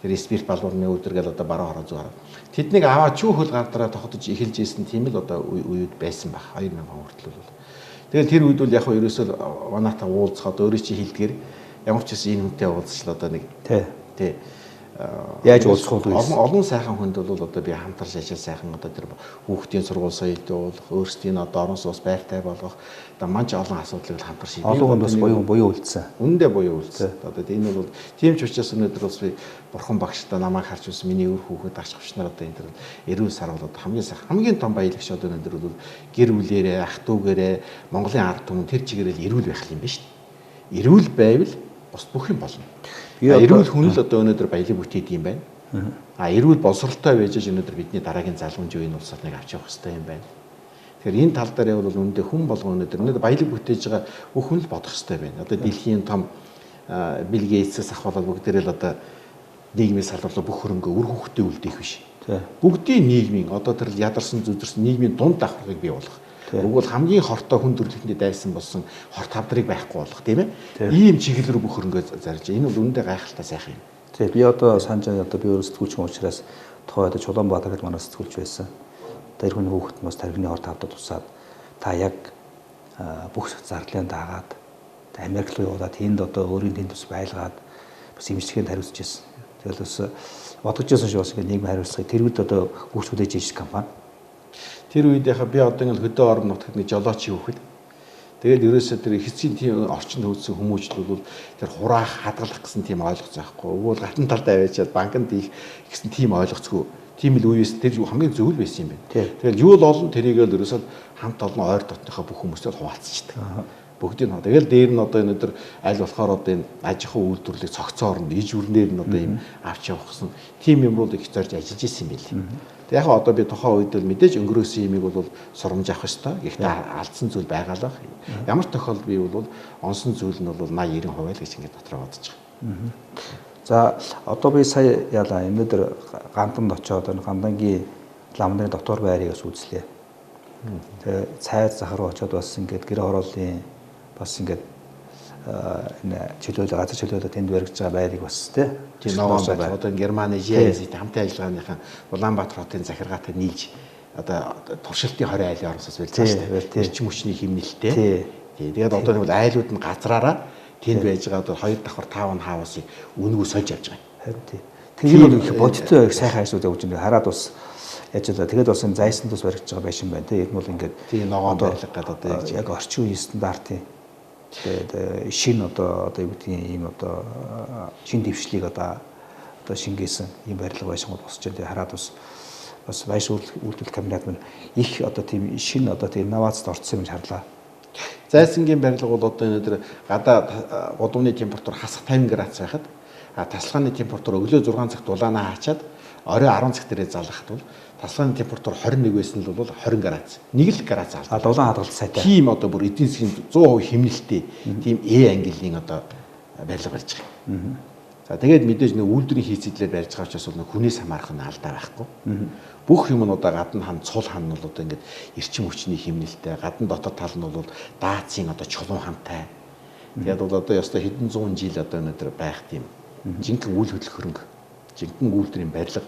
Тэр спирт балуурны өдөр гэл одоо бараа хороо зүгээр. Тэднийг аваад чүү хөл гардраа тогтож эхэлж ийсэн тийм л одоо үед байсан баг 2000 он хүртэл бол. Тэгэл тэр үед бол яг хөө ерөөсөө манайтай уулзах одоо өөрөө чи хэлдгээр ямар ч гэсэн энэ хүнтэй уулзчихлаа одоо нэг тий яаж уулзах вэ? Олон сайхан хүнд бол одоо би хамтарч ажил сайхан одоо тэр хүүхдийн сургууль соёлдуулах, өөрсдийн одоо орон сууц байртай болгох одоо манч олон асуудлыг хамтарч олон хүнд бас буюу үлдсэн. Үндэ буюу үлдсэн. Одоо энэ бол тийм ч учраас өнөөдөр бас би бурхан багштай намайг харж үзсэн миний өр хүүхэд ач хавчнаар одоо энэ эрүүл сар бол одоо хамгийн том баялагч одоо өнөөдөр бол гэр бүлээрээ ах дүүгээрээ Монголын ард түмэн тэр чигээрэл эрүүл байх юм байна шүү дээ. Эрүүл байвал бас бүх юм болно. Эрүүл хүн л одоо өнөөдөр баялаг бүтээд юм байна. Эрүүл боловсролтой байж өнөөдөр бидний дараагийн залгамж үеийн улсад нэг авч явах хэрэгтэй юм байна. Тэгэхээр энэ тал дээр бол үүндээ хүн болгон өнөөдөр баялаг бүтээж байгаа бүх хүн л бодох хэрэгтэй байна. Одоо дэлхийн том Билл Гейтсээс ахвал бүгдээрээ л одоо нийгмийн салбарлаа бүх хөрөнгө үр хөвгтөө үлдээх биш. Бүгдийн нийгмийн одоо тэр ядарсан зүдэрсэн нийгмийн дунд давхрыг бий болгох. Уг бол хамгийн хортой хүн төрөлхтөнд дайсан болсон хорт хавдрыг байхгүй болох тийм ээ. Ийм чиглэл рүү бүх хөрөнгөө зарж. Энэ бол үүндээ гайхалтай сайхан юм. Тий би одоо санаж одоо би өөрөө сэтгүүлч юм учраас тухайд Чулуунбаатар гэдэг манай сэтгүүлч байсан. Тэр хүний хүүхэд нас тархины хорт хавдад тусаад та яг бүх зарлалын дагаад Америк руу яваад тэнд одоо өөрийн тэнд ус байлгаад бас имжлэгэнд хариуцж ирсэн. Тэгэл бас бодгож байсан шүү бас ингэ нийгэм хариуцлага тэр үед одоо хүүхд хүлээж ирсэн компани. Тэр үед яхаа би одоо ингэ хөдөө орон нутагт нэг жолооч хүүхэд. Тэгэл ерөөсөө тэр хэцгийн тийм орчинд хөгжсөн хүмүүжил бол тэр хураах, хадгалах гэсэн тийм ойлгоц байхгүй. Өгөөл гатан талдаа аваачаад банкнд их гэсэн тийм ойлгоцгүй. Тийм л үеэс тэр хамгийн зөв л байсан юм байна. Тэгэл юу л олон тэрийгээ л ерөөсөө хамт олон ойр дотныхоо бүх хүмүүстэй хуваалцчихдаг. Бүгдийг нь. Тэгэл дээр нь одоо өнөөдөр аль болохоор одоо энэ аж ахуй үйлдвэрлэлийг цогцоор нь иж үрнээр нь одоо юм авч явах гэсэн тийм юм руу их зорж ажиллаж исэн юм билий. Тэг яг одоо би тухайн үед л мэдээж өнгөрөөсөн юмыг бол сурамж авах ёстой. Гэхдээ алдсан зүйл байгаалах. Ямар тохиолдолд би бол онсон зүйл нь бол 80-90% л гэж ингээд дотроо бодож байгаа. За одоо би сая яалаа өнөөдөр ганданд очиод гандангийн ламны дотор байрыг бас үзлээ. Тэгээ цайз захар очиод бас ингээд гэр хорооллын бас ингээд энэ чөлөөлө газар чөлөөлө тэнд барьж байгаа байрыг бас тийм ногоон байр. Одоо Германы ЖИАЗ-ийн хамтын ажиллагааныхаа Улаанбаатар хотын захиргаатай нийлж одоо туршилтын 20 айлын орносоос байлцсан шүү дээ. Эрчим хүчний хэмнэлттэй. Тэгээд одоо нэг айлууд нь газраараа тэнд байж байгаа одоо 2 давхар 5 хаусыг үнгүү сольж авч байгаа юм. Харин тийм. Тэр бол их бодиттой сайхан ажлууд явуулж байгаа. Хараад бас Яаж вэ? Тэгээд бас энэ зайсан тус баригдаж байгаа байшин байна те. Ер нь бол ингээд тийм ногоон барилга гэдэг одоо яг орчин үеийн стандартын тэгээд шинэ одоо юу гэдгийг ийм одоо шинэ дэвшлийг одоо шингээсэн ийм барилга байшингууд босч байгаа. Хараад бас байшин үйлдвэрлэх комбинат маань их одоо тийм шинэ одоо тийм инновацид орцсон юм харлаа. Зайсангийн барилга бол одоо өнөөдөр гадаа гудамжны температур хасах 50 градус байхад тасалгааны температур өглөө 6 цагт дулаанаа хаачаад орой 10 цаг дээрээ залгахад бол тасалгааны температур 21 байсан л бол 20 градус. 1 градус алдаа. Дулаан хадгалт сайтай. Тийм одоо бүр эдийн засгийн 100% хэмнэлттэй тийм ангилийн одоо барилга барьж байгаа. За тэгээд мэдээж нэг үйлдвэрийн хийцэдлээр барьж байгаа учраас бол хүнээс хамаарах нь алдаа байхгүй. Бүх юм нь одоо гадна хан цул хан нь бол одоо ингээд эрчим хүчний хэмнэлттэй, гадна дотор тал нь бол даацын одоо чулуун хамтай. Тэгээд бол одоо ёстой хэдэн зуун жил одоо өнөөдөр байх тийм жинхэнэ үйл хөдлөх хөрөнгө, жинхэнэ үйлдвэрийн барилга.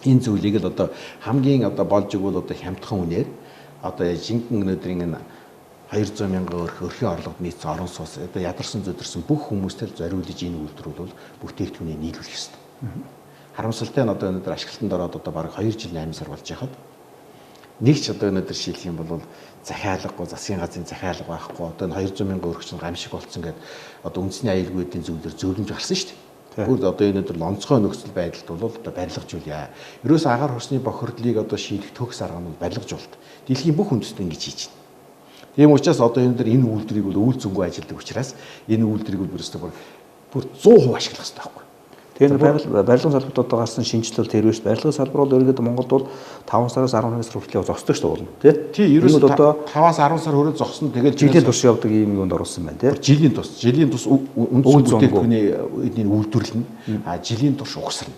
Энэ зүйлийг л одоо хамгийн одоо болж игэл одоо хямдхан үнээр одоо жинхэнэ өнөөдрийн энэ 200 мянган өрхийн орлогод нийцсэн орон сууц одоо ядарсан зөдөрсөн бүх хүмүүстэй зориулж энэ үйлдвэрүүд бол бүтээгдэхүүнийг нийлүүлэх ёстой. Харамсалтай нь одоо өнөөдөр ашиглалтанд ороод одоо бараг 2 жил 8 сар болж байхад нэг ч одоо өнөөдөр шийдэх юм бол захиалгагүй засгийн газрын захиалга байхгүй одоо 200 мянган өргөч нь гамшиг болцсон гэдэг одоо үндэсний аюулгүйдийн зөвлөөр зөвлөмж гарсан шүү дээ. Бүр одоо өнөөдөр онцгой нөхцөл байдалд бол одоо барилгажуулъя. Ерөөс агаар хурцны бохирдлыг одоо шийдэх төгс арга нь барилгажуулалт. Дэлхийн бүх үндэстэн ингэж хийж байна. Тийм учраас одоо өнөөдөр энэ үйлдвэрийг бол үйл зөвгөө ажилладаг учраас энэ үйлдвэрийг бол бүр 100% ашиглах хэрэгтэй байхгүй. Тэгэхээр барилгын салбарт одоо гарсан шинжилэл тэр биш. Барилгын салбар бол ерөөдөө Монголд бол 5 сараас 11 сар хүртэл зогсдог шүү дээ. Тий, ерөөсөө одоо 5-аас 10 сар хүртэл зогсно. Тэгээд жилийн турш явдаг ийм юунд оруулсан байна тий. Жилийн тус үндсэн бүтээгдэхүүний үйлдвэрлэл нь жилийн турш угсарна.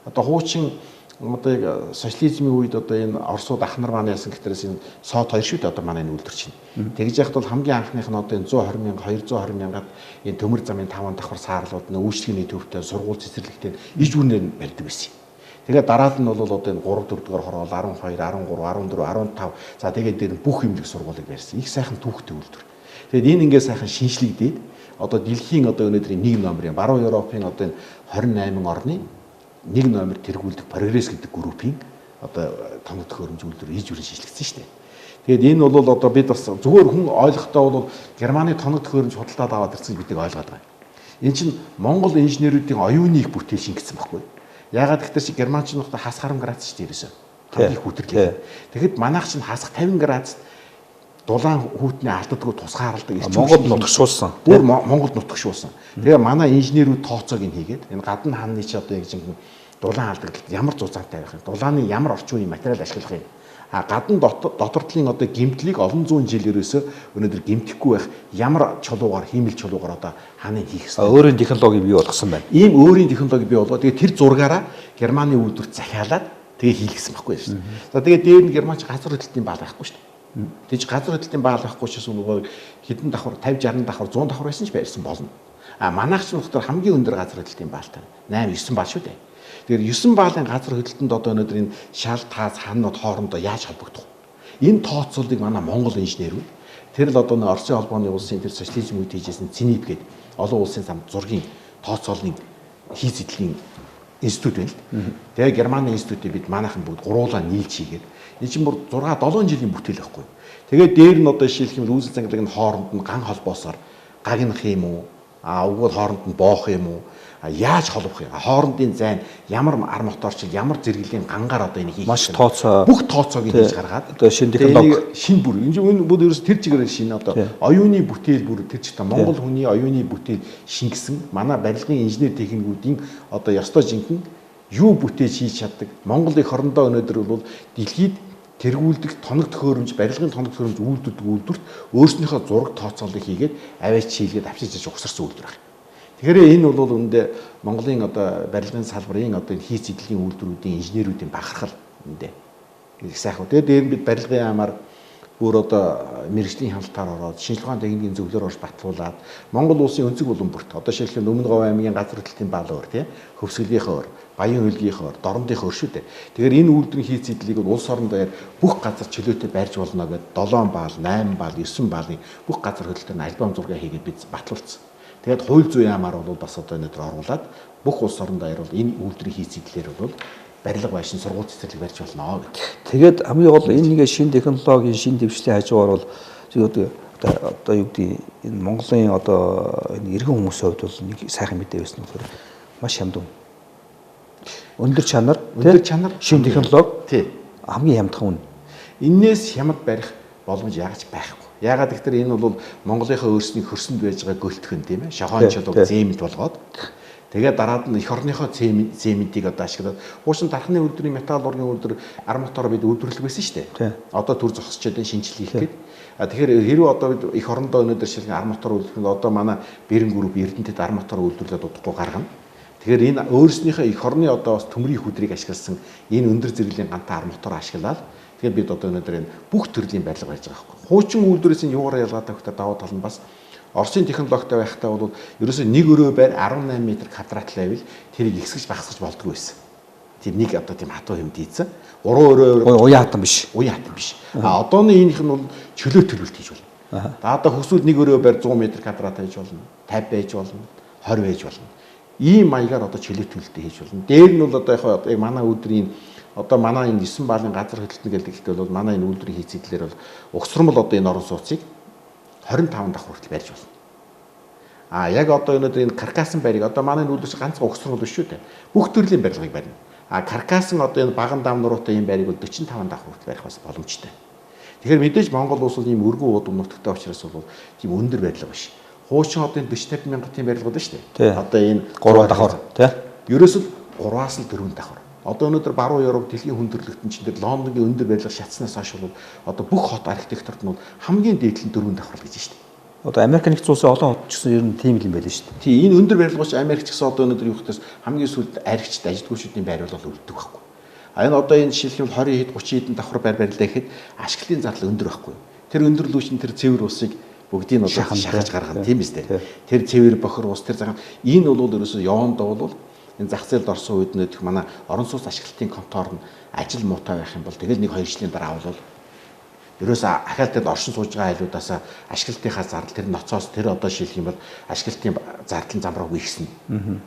Одоо хуучин одоо социализмын үед одоо энэ Оросууд ах нар маань яасан гэхтэрээс энэ сод 2 шүү дээ одоо манай энэ үйлдвэрч чинь. Тэгж яхад бол хамгийн анхных нь одоо энэ 120 мянга 220 мянгаад энэ төмөр замын 5 давхар саарлууд нь үйлчлэгийн төвтэй сургууль цэцэрлэгтэй иж бүрнээр барьдаг байсан. Тэгээд дараад нь бол одоо энэ 3 4 дугаар хороол 12 13 14 15 за тэгээд дээр бүх эмнэлэг сургуулийг барьсан. Их сайхан түүхтэй үйлдвэр. Тэгээд энэ ингээд сайхан шинжлэгдээд одоо дэлхийн одоо өнөөдрийн 1 номерын баруун Европын одоо энэ 28 орны 1 номер тэргүүлдэг прогресс гэдэг группийн одоо томог төхөөрөмж үйлдвэр иж бүрэн шинжлэгдсэн шүү дээ. Тэгээд энэ бол одоо бид бас зүгээр хүн ойлгохдоо бол Германы тоног төхөөрөмж худалдаад аваад ирсэн гэдгийг ойлгоод байгаа. Энэ чинь Монгол инженеруудын оюуныг бүтээл шингэсэн байхгүй. Яагаад гэвэл германчууд хас харам градус шүү дээ ерөөсөө. Хамгийн хүтэрлээ. Тэгэхэд манайх чинь хасах 50 градус дулаан хүүтний алддаггүй тусгаарладаг эрчим Монголд нутгшуулсан. Бүр Монголд нутгшуулсан. Тэгээ манай инженерүүд тооцоог нь хийгээд энэ гадна хааны ч одоо яг жинхэнэ дулаан алдагдлыг ямар зузаантай байх юм. Дулааны ямар орчин үеийн материал ашиглах юм. Гадна дотортлын одоо гэмтлийг олон зуун жил ерөөсөө өнөөдөр гэмтэхгүй байх ямар чулуугаар хиймэл чулуугаар одоо хааны хийх хэрэгтэй. Өөрийн технологи бий болгосон байна. Ийм өөрийн технологи бий болоо. Тэгээ тэр зургаараа Германы үйлдвэрт захиалаад тэгээ хийлгэсэн байхгүй шүү дээ. За тэгээ дээр нь Германч газар хөдлөлтийн баал байхгүй шүү дээ. Тэгж газар хөдлөлтийн баал байхгүй ч нөгөө хэдэн давхар 50 60 давхар 100 давхар байсан ч байрсан болно. Манайх ч нөхдөр хамгийн өндөр газар хөдлөлтийн баалтай 8 9 баал шүү дээ. Тэгэхээр 9 баалын газар хөдлөлтөнд одоо өнөөдөр энэ шал таац ханууд хоорондоо яаж холбогдох вэ? Энэ тооцоолыг манай Монгол инженерүүд тэр л одоо Оросын холбооны улсын тэр социализм үед хийжсэн ЦИНИП гэдэг олон улсын замд зургийн тооцоолны хийц эдлийн институт байна л. Тэгээ Германы институтыг бид манайхан бүгд гуруулаа нийлж хийгээд энэ чинь бүр 6 7 жилийн бүтээл байхгүй. Тэгээд дээр нь одоо жишээлх юм үүсэл цангалаг нь хооронд нь ган холбоосоор гагнах юм уу? Угуул хооронд нь боох юм уу? Яаж холбох юм? Хоорондын зайн ямар ар моторчил ямар зэрэглэлийн гангаар одоо энийг хийх маш тооцоо бүх тооцоог хийж гаргаад одоо шинэ технологи шинэ бүр энэ бүр ерөөс тэр чигээр шинэ одоо оюуны бүтээл бүр тэр ч та Монгол хүний оюуны бүтээл шингэсэн манай барилгын инженер техникүүдийн одоо ёстой жинхэнэ юу бүтээж хийж чаддаг Монгол их орондоо өнөөдөр бол дэлхийд тэргүүлдэг тоног төхөөрөмж барилгын тоног төхөөрөмж үйлдвэрт өөрснийхөө зураг тооцоолыг хийгээд аваач хийлгээд авчиж угсарсан үйлдвэр байна. Тэгэхээр энэ бол үүндээ Монголын одоо барилгын салбарын одоо энэ хийц эдлийн үйлдвэрүүдийн инженерүүдийн бахархал үүндээ их сайхан. Тэгээд дээр нь бид барилгын яамаар бүр одоо мэрэгжлийн хяналтаар ороод шинжилгээ ухааны техникийн зөвлөөр орж батлуулаад Монгол улсын өнцөг булан бүрт одоо жишээлбэл Өмнө Говь аймгийн газар хөдлөлтийн баал өөр тийм хөвсгөлийнхөө өөр баян хөлгийнхөө өөр дорндынхөө өөр шүү дээ. Тэгэхээр энэ үйлдвэрийн хийц эдлийг бол улс орон дээр бүх газар чөлөөтэй барьж болно гэдэг 7 баал, 8 баал, 9 баалын бүх газар хөдлөлтөнд альбом зураг хийгээд бид батлуулсан. Тэгээд хууль зүйн яамаар бол бас одоо өнөөдөр оруулаад бүх улс орон дээр бол энэ үйлдвэрийн хийц эдлээр бол барилга байшин сургууль цэцэрлэг барьж болно гэх. Тэгээд хамгийн гол энэ нэг шинэ технологийн шинэ дэвшлийн хажуугаар бол одоо юу гэдэг энэ Монголын одоо энэ иргэн хүмүүсийн хувьд бол нэг сайхан мэдээ байсан нь болохоор маш хямд. Өндөр чанар, шинэ технологи хамгийн хямдхан үн. Иннээс хямд барих боломж яагаад байхгүй. Яагаад гэвэл энэ бол Монголынхаа өөрсний хөрсөнд байж байгаа гөлтгөн тийм ээ. Шохоончод зэмэд болгоод тэгээд дараад нь эх орныхоо зэмэдийг одоо ашиглаад хуучин тархны үйлдвэрийн металл ургийн үйлдвэр арматураар бид үйлдвэрлэх байсан шүү дээ. Одоо төр зогсчод энэ шинжилгээ хийх гээд. Тэгэхээр хэрвээ одоо бид эх орондоо өнөөдөр шилхэн арматур үйлдвэрлэхэд одоо манай Бэрэн групп Эрдэнэтэд арматур үйлдвэрлээд удахгүй гаргана. Тэгэхээр энэ өөрснийхөө эх орны одоо бас төмрийн хүдрийг ашигласан энэ өндөр зэрэглэлийн ганта арматур ашиглаад тэгэхээр бид одоо өнөөдөр энэ бүх төрлийн барилга барьж байгаа байхгүй. Хуучин үйлдвэрээс нь юугаар ялгаатай гэхээр даваа тал нь бас Оросын технологитой байхтай бол ерөөсөө нэг өрөө байр 18 м квадрат байвал тэрийг ихсгэж багасгаж болдгоо байсан. Тийм нэг одоо тийм хатуу юм дийцэн. 3 өрөө уян хатан биш. Уян хатан биш. Одооны энийх нь бол чөлөө төлөвлөлт хийж болно. Одоо хүсвэл нэг өрөө байр 100 м квадрат байж болно. 50 байж болно. 20 байж болно. Ийм маягаар одоо чөлөө төлөвлөлт хийж болно. Дээр нь бол одоо яг манай өдрийн одоо манай энэ 9 баалын газар хөдлөлтөнд гэлдэгтэй бол манай энэ үйлдвэрийн хийцэдлэр бол угсармал одоо энэ орон сууцыг 25 давхар хүртэл барьж болно. Яг одоо өнөөдөр энэ каркасан байрыг одоо манай үйлдвэрч ганцхан угсармал биш шүү дээ. Бүх төрлийн барилгыг барина. Каркасан одоо энэ баган дам нуруутай ийм байрыг бол 45 давхар хүртэл барих бас боломжтой. Тэгэхээр мэдээж Монгол улс бол ийм өргөн уудам нутагтай учраас бол тийм өндөр барилга биш. Хуучин одоо энэ 40-50 мянган барилгууд шүү дээ. Одоо энэ 3 давхар тий. Ерөөсөл 3-аас л 4 давхар. Одоо өнөөдөр баруун Европ дэлхийн хүндрэлтэн чинь тэр Лондонгийн өндөр барилга шатснаас хойш бол одоо бүх хот архитектурт нь хамгийн дээд нь 4 давхар гэж шүү дээ. Одоо Америк нэгдсэн улсын олон хот ч гэсэн ер нь тийм л юм байл шүү дээ. Тийм энэ өндөр барилгаач Америк ч гэсэн одоо өнөөдөр юу гэхээс хамгийн сүүлд аригчд ажилтгуучдын байр бол үлддэг байхгүй. Энэ одоо энэ жишээлбэл 20 хэд 30 хэдэн давхар байр барилаа гэхэд ашиглалтын зардал өндөр байхгүй. Тэр өндөрлүүч нь тэр цэвэр усыг бүгдийг нь одоо шахаж гаргана тийм биз дээ. Тэр цэвэр бохор ус тэр цагаан энэ бол ерөөсөө явандаа бол энэ зах зээлд орсон үед нөтөх манай орон сууц ашиглалтын контор нь ажил муутай байх юм бол тэгэл 1-2 жилийн дараа бол ерөөсөө ахаалтад оршин сууж байгаа айлуудаас ашиглалтынхаа зардал тэр ноцоос тэр одоо шилэх юм бол ашиглалтын зардлын зам руу ихснэ.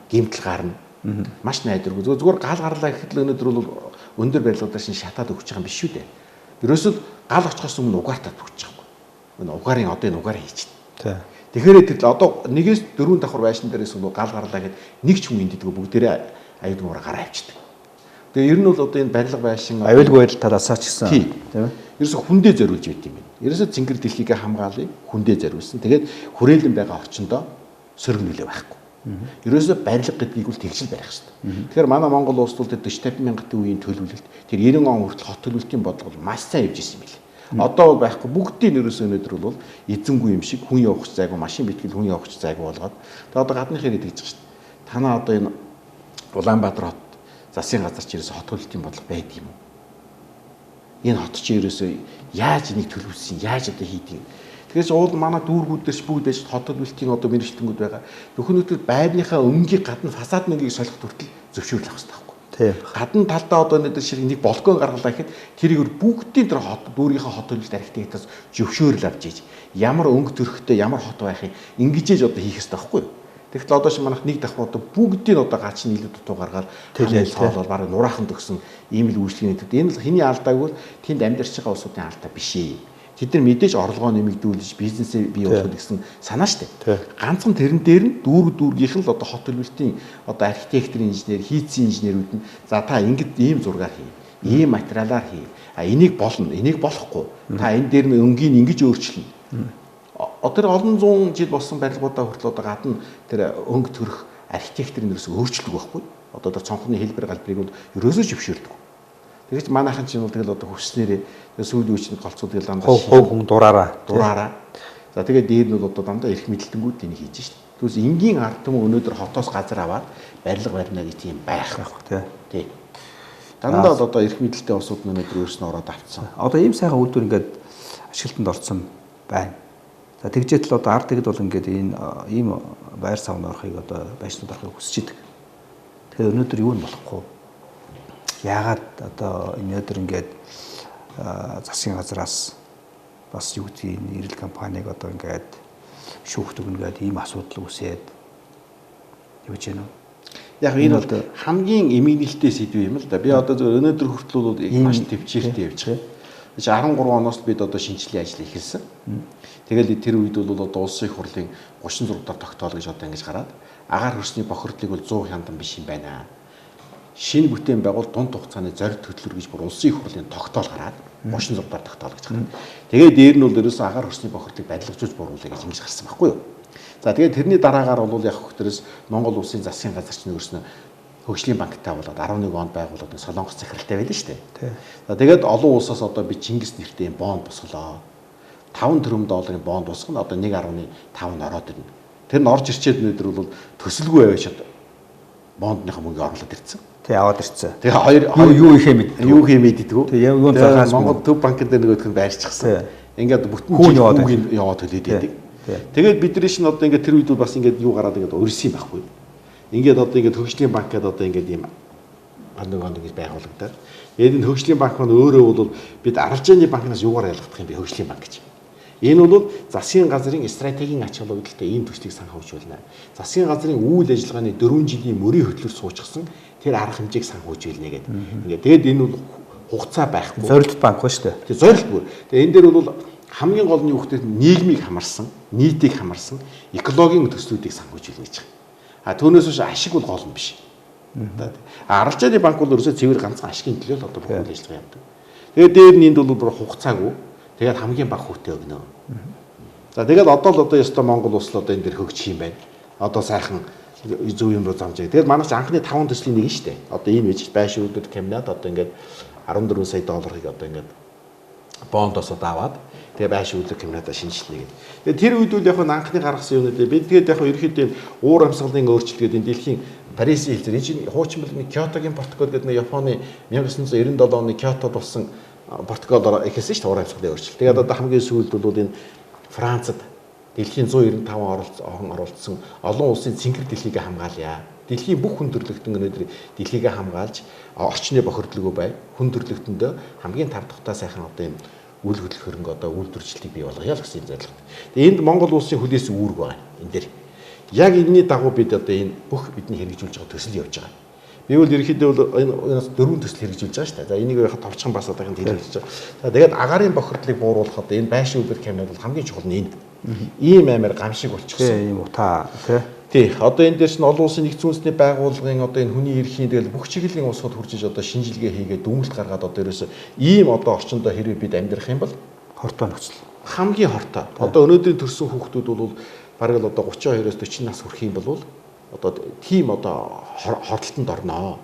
Гэмтэл гарна. Маш найдваргүй. Зүгээр гал гарлаа гэхэд л өнөөдөр бол өндөр барилгуудаар шин шатаад өгч байгаа юм биш шүү дээ. Ерөөсөө гал очихоос өмнө угаартаад өгч байгаа юм. Энэ угаарын одоо энэ угаараа хийчихнэ. Тэгэхээр тэр одоо 1-4 давхар байшин дээрээс бол гал гарлаа гэхэд нэг ч хүн энддэг бүгдээрээ аюулгүйгээр гараа авчдаг. Тэгээ ер нь бол одоо энэ барилга байшин аюулгүй байдал талаасаа ч гэсэн тийм ээ. Ерөөсө хүндээ зориулж байт юм байна. Ерөөсө цэнгэр дэлхийг хамгаалыг хүндээ зориулсан. Тэгээд хүрээлэн байгаа орчиндөө сөрөг нөлөө байхгүй. Ерөөсө барилга гэдгийг бол тэгжил барих хэрэгтэй. Тэгэхээр манай Монгол улс бол 40-50 мянгатын үеийн төлөвлөлт тэр 90 он хүртэл хот төлөвлөлтийн бодлого маш сайн явж ирсэн юм билээ. Одоо бол байхгүй бүгдийн ерөөсөө өнөөдөр бол эзэнгүй юм шиг хүн явах зайгүй машин битгэл хүн явах зайгүй болгоод тэгээд одоо гадны хэрэг тэгж байгаа шүү дээ. Танаа одоо энэ Улаанбаатар хот засгийн газар ч ерөөсөө хот төлөвлөлтийн бодлого байд юм уу? Энэ хот чи ерөөсөө яаж энийг төлөвлөсөн яаж одоо хийдэг. Тэгэхээр уул манай дүүргүүд дээрч бүгд байж хот төлөвлөлтийн одоо мэрэгчлэнгүүд байгаа. Нөхөнөтөл байрныхаа өнгийн гадна фасад мөнгийг солих хүртэл зөвшөөрөл авах хэрэгтэй. Гадна талдаа одоо нэг шиг нэг балкон гаргалаа гэхэд тэрийг бүгдийн тэр хот дүүргийнхаа хот төлөвлөлт архитектаас зөвшөөрөл авч ийж ямар өнгө төрхтэй ямар хот байхыг ингэж одоо хийх хэрэгтэй байхгүй юу? Тэгэхдээ одоо шиг манайх нэг давхар одоо бүгдийг одоо гач нийлээд дутуу гаргаад төлөөл хоолол бараг нураахан төгсөн ийм л үйлчлэгийн нэтэд энэ л хэний алдаагүй тэнд амьдарч байгаа улсуудын алдаа биш ээ. Тэд нар мэдээж орлогоо нэмэгдүүлж бизнесээ бий болгох гэсэн санаа штэ. Ганцхан тэрэн дээр нь дүүргийнх нь л одоо хот төлөвлөлтийн одоо архитекторын инженер, хийцэн инженерүүд нь за та ингэд ийм зургаар хий, ийм материалаар хий. Энийг болно, энийг болохгүй. Та энэ дээр нь өнгийг ингэж өөрчилнө. Одоо олон зуун жил болсон барилгуудаа хүртэл одоо гадна тэр өнгө төрөх архитекторын ерөөсөө өөрчлөг байхгүй. Одоо тэр цонхны хэлбэр галбарыг бол ерөөсөө зөвшөөрдөг. Тэгэж манайхан чинь бол тэгэл одоо хүснээрээ сүүлийн үеийн голцууд тэгэл дандаа хүн дураараа. За тэгээд дээр нь бол одоо дандаа эрх мэдэлтэнгүүд энийг хийж шít. Түүс энгийн ард түмэн өнөөдөр хотоос газар аваад барилга барина гэх тийм байх тий. Дандаа л одоо эрх мэдэлтэй улсууд нь өнөөдөр өөрснөө ороод авцсан. Одоо ийм сайхан үйлдвэр ингээд ашиглалтанд орсон байна. За тэгжээтэл одоо ард тэгд бол ингээд энэ ийм байр савнд орохыг одоо байшнууд орохыг хүсэж идэг. Тэгэхээр өнөөдөр юу нь болохгүй. Яагаад одоо өнөөдөр ингээд засгийн газраас бас юу гэдэг нь эрэл компаниг одоо ингээд шүүхт өгнө гэдэг ийм асуудал үүсээд явж байна уу? Яг энэ бол хамгийн эмгэнэлтэй сэдв юм л да. Би одоо зөв өнөөдөр хүртэл бол маш төвчээртэй явж байгаа. 13 оноос бид одоо шинжилгээ ажил эхэлсэн. Тэгэл тэр үед бол одоо улсын их хурлын 36 дахь тогтоол гэж одоо ингэж гараад агаар хөрсний бохирдлыг бол 100 хяндан биш юм байна. Шинэ бүтээн байгуул дунд хугацааны зорилт хөтлөр гэж бүр улсын их хурлын тогтоол гараад 36 дахь тогтоол гэж гараад. Тэгээд дээр нь бол ерөөсөө агаар хөрсний бохирдлыг барилгажуулж бууруулъя гэж ингэж гарсан байхгүй юу? За тэгээд тэрний дараагаар бол яг хөтөрөөс Монгол улсын засгийн газар чинь өөрснөө хөгжлийн банктай болоод 11 онд байгуулад Солонгос захиралтай байлаа шүү дээ. За тэгээд олон улсаас одоо би Чингис нэртэй бонд босголоо. 5 тэрбум долларын бонд босгоно одоо 1.5 нь ороод ирнэ. Тэр нь орж ирчээд өнөөдөр бол төсөлгүй байшаад бондныхаа мөнгө орлоод ирсэн. Тэг аваад ирсэн. Тэгээ хоёр юу ихэ мэддэг. Юу ихэ мэддэггүй. Тэг юун цахаас Монгол төв банкнд нөгөөх нь байрчихсан. Ингээд бүтэн хүн яваад төлөөд байдаг. Тэгээд бидний шин одоо ингээд тэр үед бас ингээд юу гараад ингээд өрсөн юм байхгүй. Ингээд одоо ингээд хөгжлийн банк гэдэг одоо ингээд ийм нэг ингэж байгуулагдаад. Энэ хөгжлийн банк маань өөрөө бол бид аралжааны банкнаас юугаар ялгах юм бэ хөгжлийн банк гэж. Энэ бол засгийн газрын стратегийн ач холбогдолтой ийм төслийг санхүүжүүлнэ. Засгийн газрын үйл ажиллагааны 4 жилийн мөрийн хөтлөөр суучихсан тэр арга хэмжээг санхүүжүүлнэ гэдэг. Ингээд тэгээд энэ бол хугацаа байхгүй. Зорилт банк ба шүү дээ. Тэгээд зорилтгүй. Тэгээд энэ дээр бол хамгийн гол нь юу гэхээр нийгмийг хамарсан, нийтийг хамарсан экологийн төслүүдийг санхүүжүүлнэ гэж байгаа. Түүнээс биш ашиг бол гол нь биш. Аралжааны банк бол ерөөсөө цэвэр ганцхан ашигын төлөө л одоо бүх үйл ажиллагаа явуулдаг. Тэгээд дээр нь энд бол бүр хугацаагүй. Тэгээд хамгийн бага хүүтэй өгнө. За тэгээд одоо л одоо ёстой Монгол улс л одоо энэ дэр хөгжих юм байна. Одоо сайхан зөв юм руу замж байгаа. Тэгээд манайч анхны 5 төслийн нэг нь шүү дээ. Одоо энэ үеж байшуулууд каминад одоо ингээд 14 сая долларыг одоо ингээд бондоос аваад тэгээ байшуулдаг каминада шинжилнэ гэдэг. Тэгээ тэр үед үл яг анхны гаргасан юм үү бид тэгээд яг ерөөхдөө уур амьсгалын өөрчлөлт гэдэг энэ дэлхийн Парисын хэлцээр энэ чинь хуучин бол Киотогийн протокол гэдэг нэг Японы 1997 оны Киотод болсон протокол ихэлсэн шүү дээ уур амьсгалын өөрчлөлт. Тэгээд одоо хамгийн сүүлд бол энэ Францад дэлхийн 195 оролцсон олон улсын цэнгэр дэлхийг хамгаалъя. Дэлхийн бүх хүн төрөлхтөн өнөөдөр дэлхийг хамгаалж орчны бохирдлогоо бай. Хүн төрөлхтөндөө хамгийн тав тухтай сайхан одоо энэ үйл хөдлөх хөрөнгө одоо үйлдвэрчлэлийг бий болгоё л гэсэн зорилготой. Тэгээ энд Монгол улсын хүлээс үүрэг байна. Энэ дээр яг энэний дагуу бид одоо энэ бүх бидний хэрэгжүүлж байгаа төсөл явж байгаа. Би бол ерөнхийдөө бол энэс 4 төсөл хэрэгжүүлж байгаа шүү дээ. За энийг яхад товчхон бас одоо энэ хэрэгжүүлж байгаа. За тэгээд агаарын бохирдлыг бууруулах одоо энэ байшин үйлдвэр каминад бол хамгийн чухал нь энэ. Ийм амар гамшиг болчихсон. Ийм утаа тий. Одоо энэ дээр чинь олон улсын нэгдсэн үндэсний байгууллагын одоо энэ хүний эрхийн тэгэл бүх чиглэлийн улсууд хурж иж одоо шинжилгээ хийгээд дүгнэлт гаргаад одоо ерөөсөө ийм одоо орчиндөө хэрвээ бид амьдрах юм бол хортой нөхцөл. Хамгийн хортой. Одоо өнөөдрийн төрсэн хүүхдүүд бол бараг л одоо 32-оос 40 нас хүрэх юм бол одоо тийм одоо хордлолтод орноо.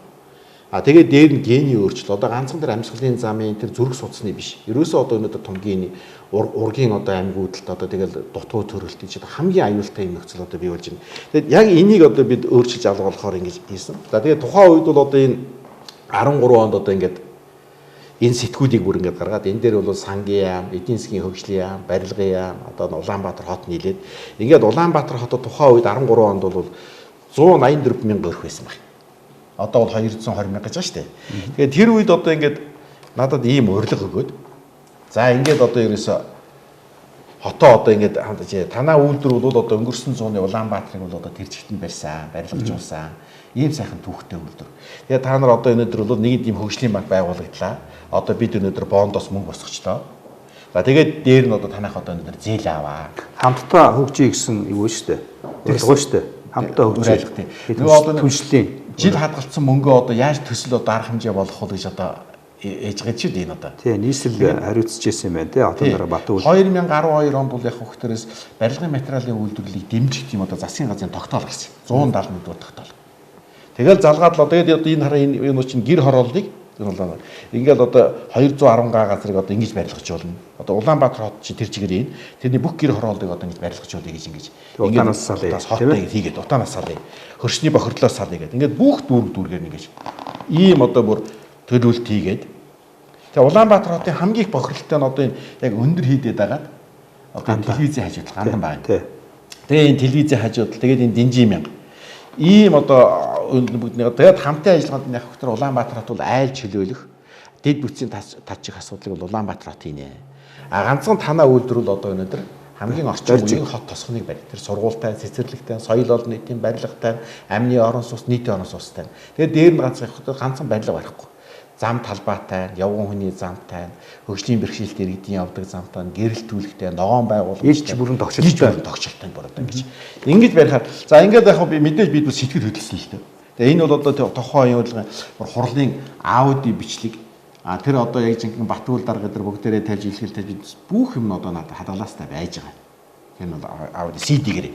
Тэгээд дээр нь гений өөрчлөлт одоо ганцхан тэр амьсгалын замын тэр зүрх судасны биш. Ерөөсөө одоо өнөөдөр том гений ургийн одоо аймагуудад одоо тэгэл дутуу төрөлт гэж хамгийн аюултай юм нөхцөл одоо бий болж байна. Тэгээд яг энийг одоо бид өөрчилж авах болохоор ингэж хийсэн. За тэгээд тухайн үед бол одоо энэ 13 онд одоо ингээд энэ сэтгүүдийг бүр ингээд гаргаад энэ дээр бол сангийн яам, эдийн засгийн хөгжлийн яам, барилгын яам, одоо Улаанбаатар хот нийлээд ингээд Улаанбаатар хотод тухайн үед 13 онд бол 184 мянга өрх байсан байна. Одоо бол 220 мянга гэж байна шүү дээ. Тэгээд тэр үед одоо ингээд надад ийм урилга өгөөд за ингээд одоо ерөөсө хотоо одоо ингээд танаа үйлдвэр бол одоо өнгөрсөн зууны Улаанбаатарыг бол одоо тэр чигтэнд барьсан, барилгажуулсан. Ийм сайхан түүхтэй үйлдвэр. Тэгээд та нар одоо өнөөдөр бол нэг тийм хөгжлийн банк байгуулагдлаа. Одоо бид өнөөдөр бондоос мөнгө босгочлоо. За тэгээд дээр нь одоо танах одоо өнөөдөр зээл аваа. Хамтдаа хөгжиж гисэн юу шүү дээ. Тэглгүй шүү дээ. Хамтдаа хөгжиж. Нөгөө одоо түншлэлийн жил хадгалсан мөнгөө одоо яаж төсөл одоо арга хэмжээ болох вэ гэж одоо ээж гэж шүү дээ энэ одоо. Тийм нийслэл хариуцж ирсэн юм байна тий. Одоо дараа Батү 2012 онд бол яг хөхтөрөөс барилгын материалын үйлдвэрлэлийг дэмжих тийм одоо засгийн газрын тогтоол гарсан. 171 дуу тогтоол. Тэгэл залгаад л тэгээд одоо энэ хараа энэ чинь гэр хорооллыг ингээл одоо 210 га газрыг одоо ингэж барилгажуулна. Одоо Улаанбаатар хот чи тэр чигээр энэ тэрний бүх гэр хорооллыг одоо ингэж барилгажуулъя гэж ингэж утаанаас салъя тийм ээ хийгээд утаанаас салъя. Хөршний бохирдлоос салъя гэдэг. Ингээд бүх дүүргээр ингэж ийм одоо бүр төлөвлөлт хийгээд тэгээ Улаанбаатар хотын хамгийн их бохирдолтой нь одоо энэ яг өндөр хийдэд байгаад одоо телевизийн хажууд гандан байна. Тэгээ энэ телевизийн хажууд тэгээд энэ Динжи мянга ийм одоо тэгээд хамтын ажиллагаанд яг хөтөр Улаанбаатар хот бол айл чөлөөлөх дэд бүтцийн тажчих асуудлыг бол Улаанбаатар хот хийнэ. А ганцхан танаа үйлдвэрүүл одоо өнөөдөр хамгийн орчин үеийн хот тосгоныг барь. Тэр сургуультай, цэцэрлэгтэй, соёл олон нийтийн барилгатай, амны орон сууц, нийтийн орон сууцтай. Тэгээд дээр нь ганцхан барилга барихгүй. Зам талбайтай, явган хүний замтай, хөгжлийн бэрхшээлт иргэдийн явдаг замтай, гэрэлтүүлэгтэй, ногоон байгууламжтай, ээлж бүрэн тогтчолтой бороод ингэж. Ингэж барихаар за ингээд яг би мэдээж бид бүр сэтгэл хөдлөсөн л дээ. Тэгээ энэ бол одоо тохоо оюутлагын хурлын аудио бичлэг тэр одоо яг жинхэнэ Батүл дарга дээр бүгдээрээ тавьж илэрхийлж бүх юм одоо надад хадгалаастай байж байгаа. Энэ бол аудио CD-гээр.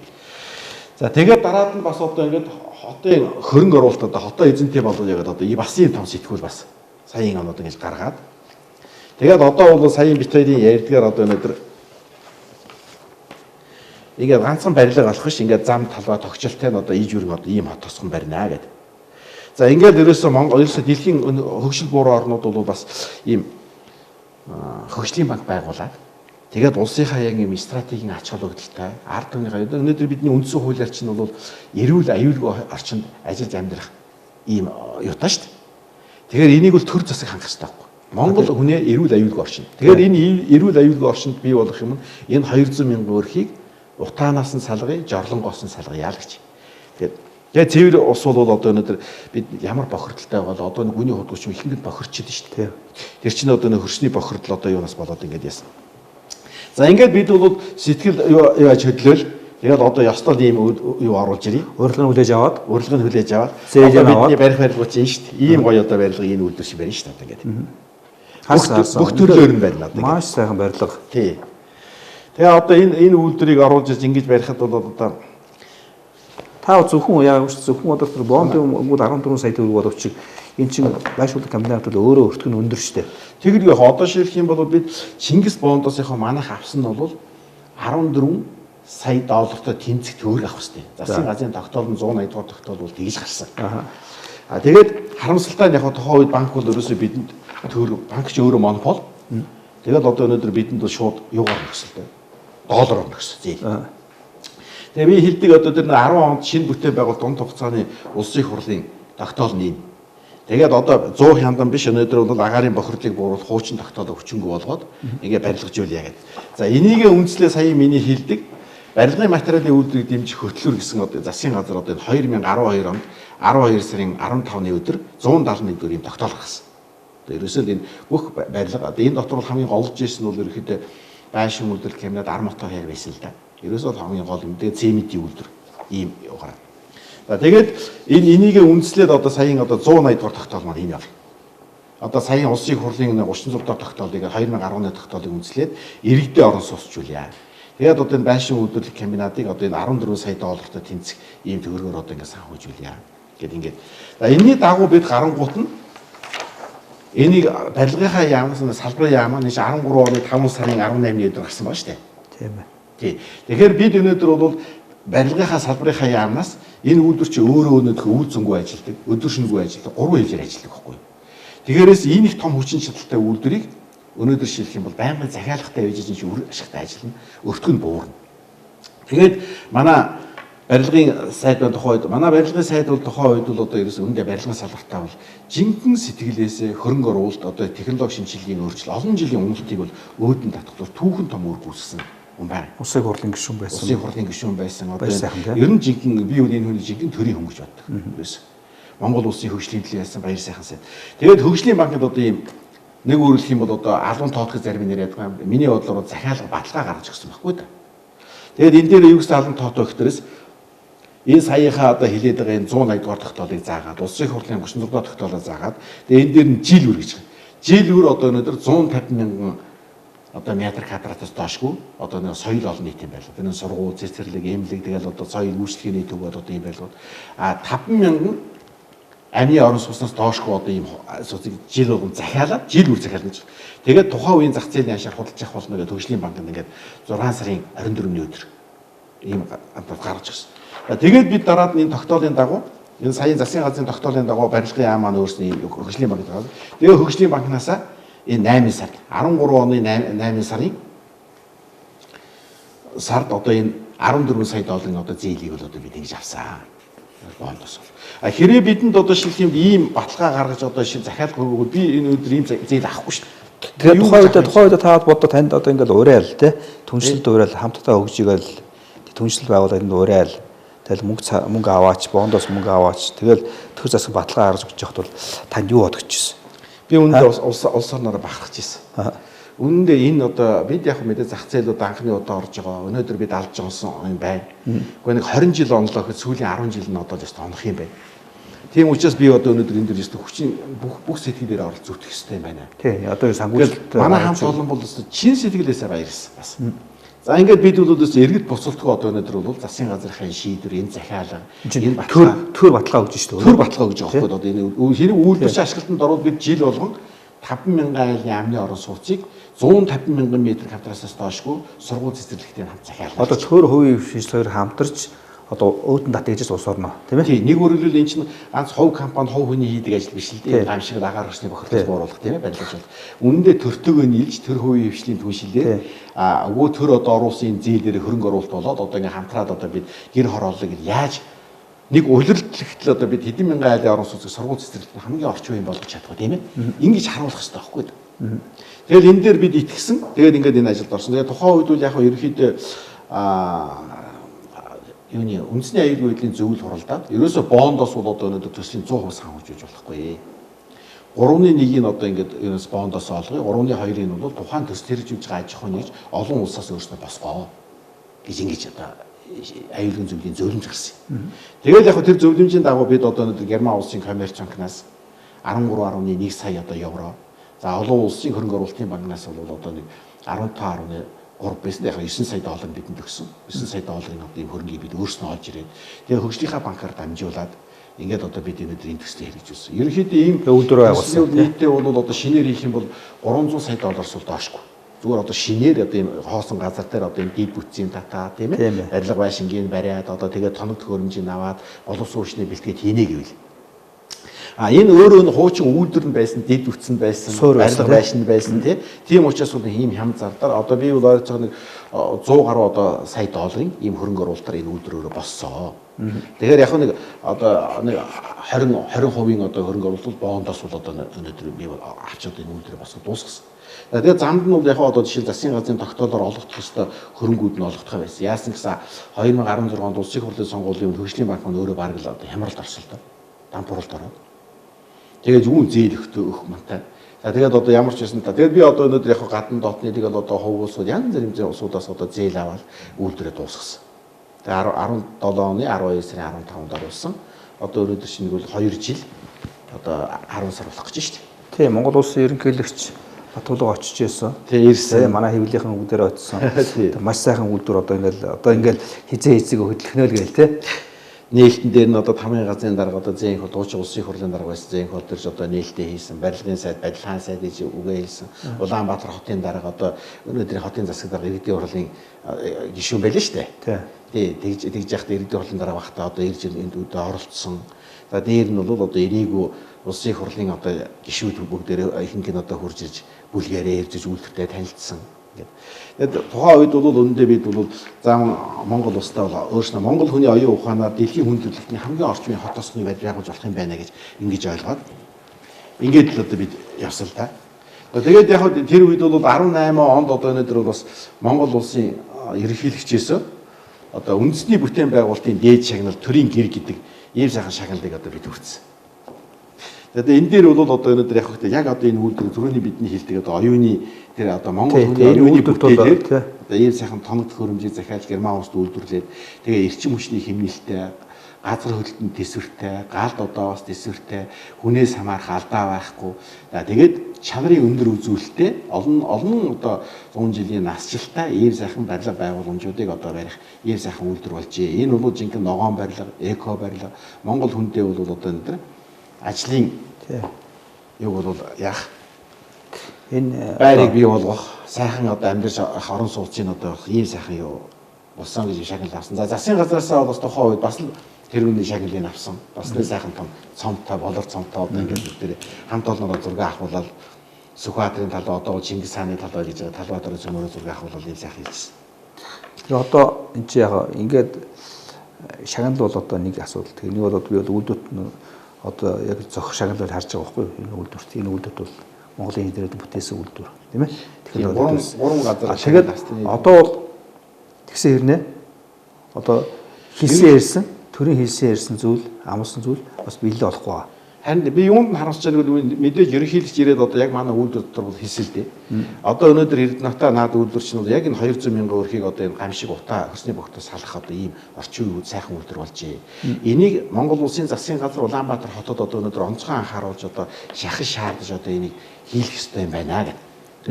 За тэгээд дараад нь бас одоо ингээд хотын хөрөнгө оруулалт одоо хотоо эзэнтэй болов ягаад одоо бас ийм том сэтгүүл бас саяын оноод ингэж гаргаад тэгээд одоо бол саяын бит хоёрын ярьдгаар одоо өнөөдөр ингээд ганцхан барилга болох ш ингээд зам талбай тогтчолтой нь одоо иж бүрэн одоо ийм хот тосгон барина гэдэг. За ингээд ерөөсөө Монгол ерөөсөө дэлхийн хөгжил бууруу орнууд бол бас ийм хөгжлийн банк байгуулад тэгээд улсынхаа яг ийм стратегийн ач холбогдолтой ард түмнийхээ өнөөдөр бидний үндсэн хуулиар чинь бол эрүүл аюулгүй орчинд ажиллаж амьдрах ийм юутай шүү дээ. Тэгэхээр энийг бол төр засаг хангах хэрэгтэй байхгүй. Монгол хүнээ эрүүл аюулгүй орчин. Тэгэхээр энэ эрүүл аюулгүй орчинд бий болох юм нь энэ 200 мянган өрхийг утаанаас нь салгая, жорлонгоос нь салгая л гэж. Тэгээд цэвэр ус бол одоо өнөөдөр бид ямар бохирдолтой байгаа одоо нэг хүний худалч ихэнх нь бохирчихэд шүү дээ. Тэр чинь одоо нэг хөрсний бохирдол одоо юунаас болоод ингэж яасан. За ингээд бид бол сэтгэл яаж хөдлөөл тэгээд одоо ёстол ийм юу оруулж ирээ. Урилгын хүлээж аваад бидний барих барилга чинь шүү дээ. Ийм гоё одоо барилга энэ үйлдвэр шиг барина шүү дээ ингээд. Бүх төрлөөр нь барина одоо. Маш сайхан барилга. Тий. Тэгээ одоо энэ үйлдвэрийг оруулж ирж ингэж барихад бол одоо та зөвхөн яг зөвхөн одоо тэр бондын өмгүүд 14 сая төгрөг боловч эн чинь байшуулах комбинат бол өөрөө өртгөн өндөр шүү дээ. Тэгэхээр яг одоо ширх юм бол бид Чингис бондоосынхоо манайх авсан нь бол 14 сая доллартай тэнцэх төгрөг авах хэрэгтэй. Засгийн газрын тогтоол нь 180 дугаар тогтоол бол тэгж гарсан. Тэгээд харамсалтай нь яг тухайн үед банк бол ерөөсөө бидэнд төгрөг банкч өөрөө монопол. Тэгээд одоо өнөөдөр бидэнд бол шууд юугаар өгсөлтэй. Доллараар өгсөн. Тэгээ би хэлдэг одоо тэр 10 онд шинэ бүтээл байгуул дунд хугацааны улсын хурлын тогтоол нь юм. Тэгээд одоо 100 хяндан биш өнөөдөр бол агаарын бохирдлыг бууруулах хуучин тогтоол өвчнгөө болгоод ингээ барилгажуулъя гэдэг. За энийгээ үндэслээ сая миний хэлдэг барилгын материалын үйлдвэрийг дэмжих хөтлөөр гэсэн одоо засгийн газар одоо 2012 онд 12 сарын 15-ны өдөр 171 дөрөв юм тогтоол гаргасан. Одоо ерөөсөө энэ бүх барилга одоо энэ дотор хамгийн голж ирсэн нь бол ерөөхдөө байшин үйлдвэр комбинат армото хайр байсан л да. Ерөөсөө хамгийн гол юм дээ цементийн үйлдвэр ийм яваа. За тэгээд энийгээ үндэслээд одоо саяын одоо 180 дугаар тогтоол маань энэ яваа. Одоо саяын улсын хурлын 36 дугаар тогтоолыг 2010 тогтоолыг үндэслээд иргэдийн орон сууцжуулъя. Тэгээд одоо энэ байшин үйлдвэрлэх комбинатыг одоо энэ 14 сая доллартай тэнцэх ийм төгрөгөөр одоо ингэ санхүүжүүлъя гэд ингээд. За энэний дагуу бид гарангуут нь энийг барилгынхаа яамнаас салбарын яамаа нэг 13 оны 5 сарын 18-ны өдөр гарсан байна шүү дээ. Тийм ээ. Тий. Тэгэхээр бид өнөөдөр бол барилгынхаа салбарынхаа яамнаас энэ үйлдвэр чи өөрөө өнөөдөр үйл зөнгөө ажилладаг, өдөр шөнөгүй ажилладаг, 3 хэлээр ажилладаг байхгүй юу. Тэгээрээс энэ их том хүчин чадалтай үйлдвэрийг өнөөдөр шилжих юм бол байнгын захиалгатай байж чинь үр ашигтай ажиллана, өртгөн буурна. Тэгээд манай барилгын сайд бол тухайд манай барилгын сайд бол тухайн үед бол одоо ерөөс өндөө барилгын салбартаа бол жинхэнэ сэтгэлээсээ хөрөнгө оруулалт одоо технологи шинжилгээний өөрчлөлт олон жилийн үнэлтийг бол өөдөн татгалзуур түүхэн том үр гүйцсэн хүн байна. Улсын хурлын гишүүн байсан. Улсын хурлын гишүүн байсан. Одоо ер нь жинхэнэ би үл энэ хүний жинхэнэ төрийн хүн гэж боддог. Ерөөс Монгол улсын хөгжлийн төлөө яасан баяр сайхан сайд. Тэгээд хөгжлийн банкнд одоо ийм нэг өөрөлдөх юм бол одоо албан тоотхыг зарим нэр ядгаа миний бодлоор захиалга баталгаа гаргаж өгсөн байхгүй да. Тэгээд энэ дээр юу гэсэн албан тоотоо гэхтэрээс энэ саяхаа одоо хилээд байгаа энэ 180 дугаар тогтоолыг заагаад улсын хурлын 36 дугаар тогтоолоо заагаад тэгээд энэ дээр нь жил үр гэж. Жил үр одоо өнөөдөр 150 мянган одоо метр квадратаас доошгүй одоо нэг соёл олон нийтийн байлгаа. Тэр нь сургууль, цэцэрлэг, эмнэлэг тэгэл одоо соёл үйлчлэгээний төв бол одоо ийм байлгууд 5 мянган амны орон сууцнаас доошгүй одоо ийм сууцыг жил болгон захиалаад жил үр захиална гэж. Тэгээд тухайн үеийн зах зээлийн хашаар худалдаж авах болно гэдэг хөгжлийн банкнд ингээд 6 сарын 24-ний өдөр ийм гаргаж өгсөн. Тэгээд бид дараад энэ тогтоолын дагуу энэ саяын засгийн газрын тогтоолын дагуу барилгын яам маань өөрсний хөгжлийн банкнд гаргаад тэгээд хөгжлийн банкнасаа энэ 8 сард 13 оны 8 сард одоо энэ 14 сая долларын одоо зээлийг бол одоо бид ингэж авсан. Бондос. Хэрэг бидэнд одоо шилх юм ийм баталгаа гаргаж одоо шинэ захиалга өгөөд би энэ өдөр ийм зээл авахгүй шүү дээ. Тэгээд тухайн үед таад бодоо танд одоо ингээд уриал те түншлэлд уриал хамтдаа өгж игээл түншлэл байгууллаганд уриал тэгэл мөнгө аваач бондоос мөнгө аваач тэгэл төр засаг баталгаа гаргаж өгч яхад бол танд юу бодож ирсэн? Би үүндээ улс орноор бахархаж ирсэн. Үүндээ энэ одоо бид яг мэдээ зах зээлүүд анхны удаа орж байгаа. Өнөөдөр бид алж байгаа юм байна. Гэхдээ нэг 20 жил онлоо гэхэд сүүлийн 10 жил нь одоо just онох юм байна. Тийм учраас би одоо өнөөдөр энэ дэр just хүчин бүх сэтгэлээр оролцож зүтгэх хэрэгтэй юм байна. Тий, одоо санхүүжилт манай хамт олон бол чин сэтгэлээсээ баярлсан бас. За ингээд бид бол иргэд буцалтгүй одоо өнөөдөр бол засгийн газрын шийдвэр энэ захиалга энэ төр баталгаа өгж шүү дээ. Төр баталгаа өгж байгаа байхгүй одоо энэ хэрэг үйлдвэрч ашиглалтанд ороод бид жил болгон 50,000 айлын амны орон сууцыг 150,000 м2-аас доошгүй сургууль цэцэрлэгтийн хамт захиалга. Одоо төр хувийн шинжилгээ хоёр хамтарч одоо өөдөн дат гэж улс орно тийм ээ. Тийм нэг өөрөлдөл эн чинь ганц хувь компани хувь хүний хийдэг ажил биш л дээ. Гам шиг агаар хүчний бохирдол бууруулах тийм ээ барилгаж бол. Үнэндээ төртөгөө нийлж төр хувийн хвшлийн түншилээ өгөө төр одоо оруулсан зээлээр хөрөнгө оруулалт болоод одоо ингээм хамтраад одоо бид гэр хорооллыг яаж нэг улирлэгтэл одоо бид хэдэн мянган айлын орон сууцыг сургууль цэцэрлэгт хамгийн орчин үеийн болгож чадах тийм ээ. Ингэж харуулах хэрэгтэй байхгүй юу? Тэгэл энэ дээр бид итгэсэн. Тэгээд ингээд энэ ажилд орсон. Тэгээд тухайн үед бол яг ерөөхдөө юуны үндэсний аюулгүй байдлын зөвлөл хуралдаад ерөөсө бондоос бол одоо өнөөдөр төслийн 100% санхүүжүүлж болохгүй. 3.1-ийг одоо ингээд ерөөс бондоос олгоё. 3.2-ыг нь бол тухайн төсөл хэрэгжүүлж байгаа аж ахуйн нэгж олон улсаас өөрснөө босгоо гэж ингэж одоо аюулгүй зөвлөлийн зөвлөмж гарсан. Тэгээд яг тэр зөвлөмжийн дагуу бид одоо өнөөдөр Герман улсын Коммерцбанкнаас 13.1 сая одоо евро. За олон улсын хөрөнгө оруулалтын банкнаас бол одоо нэг 15.3 байсан. Яг 9 сая доллар бидэнд өгсөн. 9 сая долларын одоо ийм хөрөнгийг бид өөрснөө олж ирээд тэгээ хөгжлийнхаа банкаар дамжуулаад ингээд одоо бид өнөөдөр энэ төслийг хэрэгжүүлсэн. Ерөнхийдөө ийм өвдөр байгуулсан. Нийтдээ бол одоо шинээр хийх юм бол 300 сая доллараас бол доошгүй. Зүгээр одоо шинээр одоо ийм хоосон газар дээр одоо ийм дид бүтцийн татаа тийм ээ. Барилга байшингийн бариад одоо тэгээ тоног төхөөрөмжийг аваад боловсон хүчний бэлтгээд хийнэ гэвэл. Энэ өөрөө нь хуучин үйлдвэр нь байсан, дид бүтцэн байсан, барилга байшин байсан тийм учраас бол ийм хям зардаар одоо би бол ойролцоогоор нэг 100 гаруй одоо сая долларын ийм хөрөнгө оруулалтаар энэ үйлдвэрөөрөө боссоо. Тэгэхээр яг нэг одоо нэг 20% одоо хөрөнгө оруулалт бондоос бол одоо өнөөдөр би авч одоо энэ үйлдвэрээ босгож дуусгасан. Тэгээд замд нь бол яг одоо жишээл засгийн газрын тогтоолоор олгох ёстой хөрөнгүүд нь олгох байсан. Яасан гэсэн 2016 онд улсын хурлын сонгуулийн хөгжлийн банк нь өөрөө бараг л одоо хямралд орсон л доо. Дампууралд ороод. Тэгээд юун зээл өгөх мантай. За тэгээд одоо ямар ч байсан та. Тэгээд би одоо өнөөдөр яг гадна дотны тэгээд одоо ховгуулсууд янз бүрийн улсуудаас одоо зээл аваад үйлдвэрээ дуусгасан. Тэгээд 17 оны 12 сарын 15-нд оруулсан. Одоо өнөөдөр чинь бол 2 жил одоо 10 сар болох гэж байна шүү дээ. Тийм Монгол улсын ерөнхийлөгч Батулга очиж ирсэн. Тийм ирсэн. Манай хэвлийнхэн бүгдээрээ очсон. Маш сайхан үйлдвэр одоо ингээл хизээ хөдөлгөнөө л гээл те. Нээлтэн дээр нь одоо тамгын газрын дарга одоо зээнх дуучин улсын хурлын дарга байсан зээнх төрж одоо нээлттэй хийсэн, барилгын сайд, барилгаан сайд гэж үгээ хэлсэн. Улаанбаатар хотын дарга одоо өнөөдрийн хотын засаг дарга иргэдийн хурлын гишүүн байлаа шүү дээ. Тэгж яхад иргэдийн хурлын дарга багтаа одоо ирж энд үдэ оролцсон. За дээр нь бол одоо ирээгүй улсын хурлын одоо гишүүд бүгдээрээ ихэнх нь одоо хурж ирж бүлгээрээ ирж үйлдвэртэй танилцсан. Тэгээд тухайн үед бол өнөөдөр бид бол зам Монгол улстай бол өөрснөө Монгол хүний оюун ухаанаар дэлхийн хүн төрөлхтний хамгийн орчмын хот осны байгуулж болох юм байна гэж ингэж ойлгоод ингээд л одоо бид явсан л та. Тэгээд яг тэр үед бол 18 онд одоо өнөөдөр бас Монгол улсын ерөнхийлөгчөөс одоо үндэсний бүтээн байгуулалтын дээд шагнал төрийн гэр гэдэг ийм сайхан шагналыг одоо бид хүртсэн. Тэгээд энэ дээр бол одоо өнөөдөр яг одоо энэ үйлдвэр түрүүний бидний хэлдэг одоо оюуны тэр одоо Монгол хүний оюуны бүтээлээр одоо ийм сайхан тоног төхөөрөмжийг захиалж Герман улсад үйлдвэрлээд тэгээ эрчим хүчний хэмнэлттэй газар хөдлөлтөнд төсвөртэй, галд одоос төсвөртэй, хүнээс хамаарах алдаа байхгүй. За тэгээд чанарын өндөр үзүүлэлттэй олон одоо 100 жилийн насжилттай ийм сайхан барилга байгууламжуудыг одоо барих ийм сайхан үйлдвэр болжээ. Энэ бол жинхэнэ ногоон барилга, эко барилга. Монгол хүндээ бол одоо энэ ажлын юу бол яах энэ байрыг бий болгох сайхан одоо амьдарч орон сууцын одоо ийм сайхан юу болсон гэж шагнал авсан. За засгийн газраасаа бас тухайн үед бас л тэр үний шагналыг авсан. Бас нэг сайхан том цомтой болор цомтой одоо ингээд бүгдээ хамт олноор зураг авахуулаад Сүхбаатарын талаа одоо Чингис хааны талаа гэж байгаа Талбаатарын цөмөрөө зураг авахуулаад ийм сайхан хийсэн. Тэгээ одоо энэ чи яг ингээд шагнал бол одоо нэг асуудал. Тэгээ нэг бол би бол үлдвэрт одоо яг зөх шагналыг харж байгаа байхгүй юу? Энэ үйлдвэрт бол Монголын эдгээр бүтээсэн үйлдвэр тийм ээ. Тэгэхээр гурван газар тэгээд одоо бол тэгсэн хэрнээ одоо хийсэн ярьсан төрийн хийсэн ярьсан зүйл амарсан зүйл бас биелэл болохгүй байна. Харин би юунд нь харуулж байгааг бол мэдээж ерөнхийлөгч ирээд одоо яг манай үйлдвэр дотор бол хийсэн л дээ. Одоо өнөөдөр Эрдэнэтаа наад үйлдвэр чинь бол яг энэ 200 мянган өрхийг одоо энэ гамшиг утаа хөрсний богтоос салах одоо ийм орчин үеийн сайхан үйлдвэр болжээ. Энийг Монгол улсын засгийн газар Улаанбаатар хотод одоо өнөөдөр онцгой анхааруулж одоо шахаж шаардаж одоо энийг хийх ёстой юм байна гэдэг.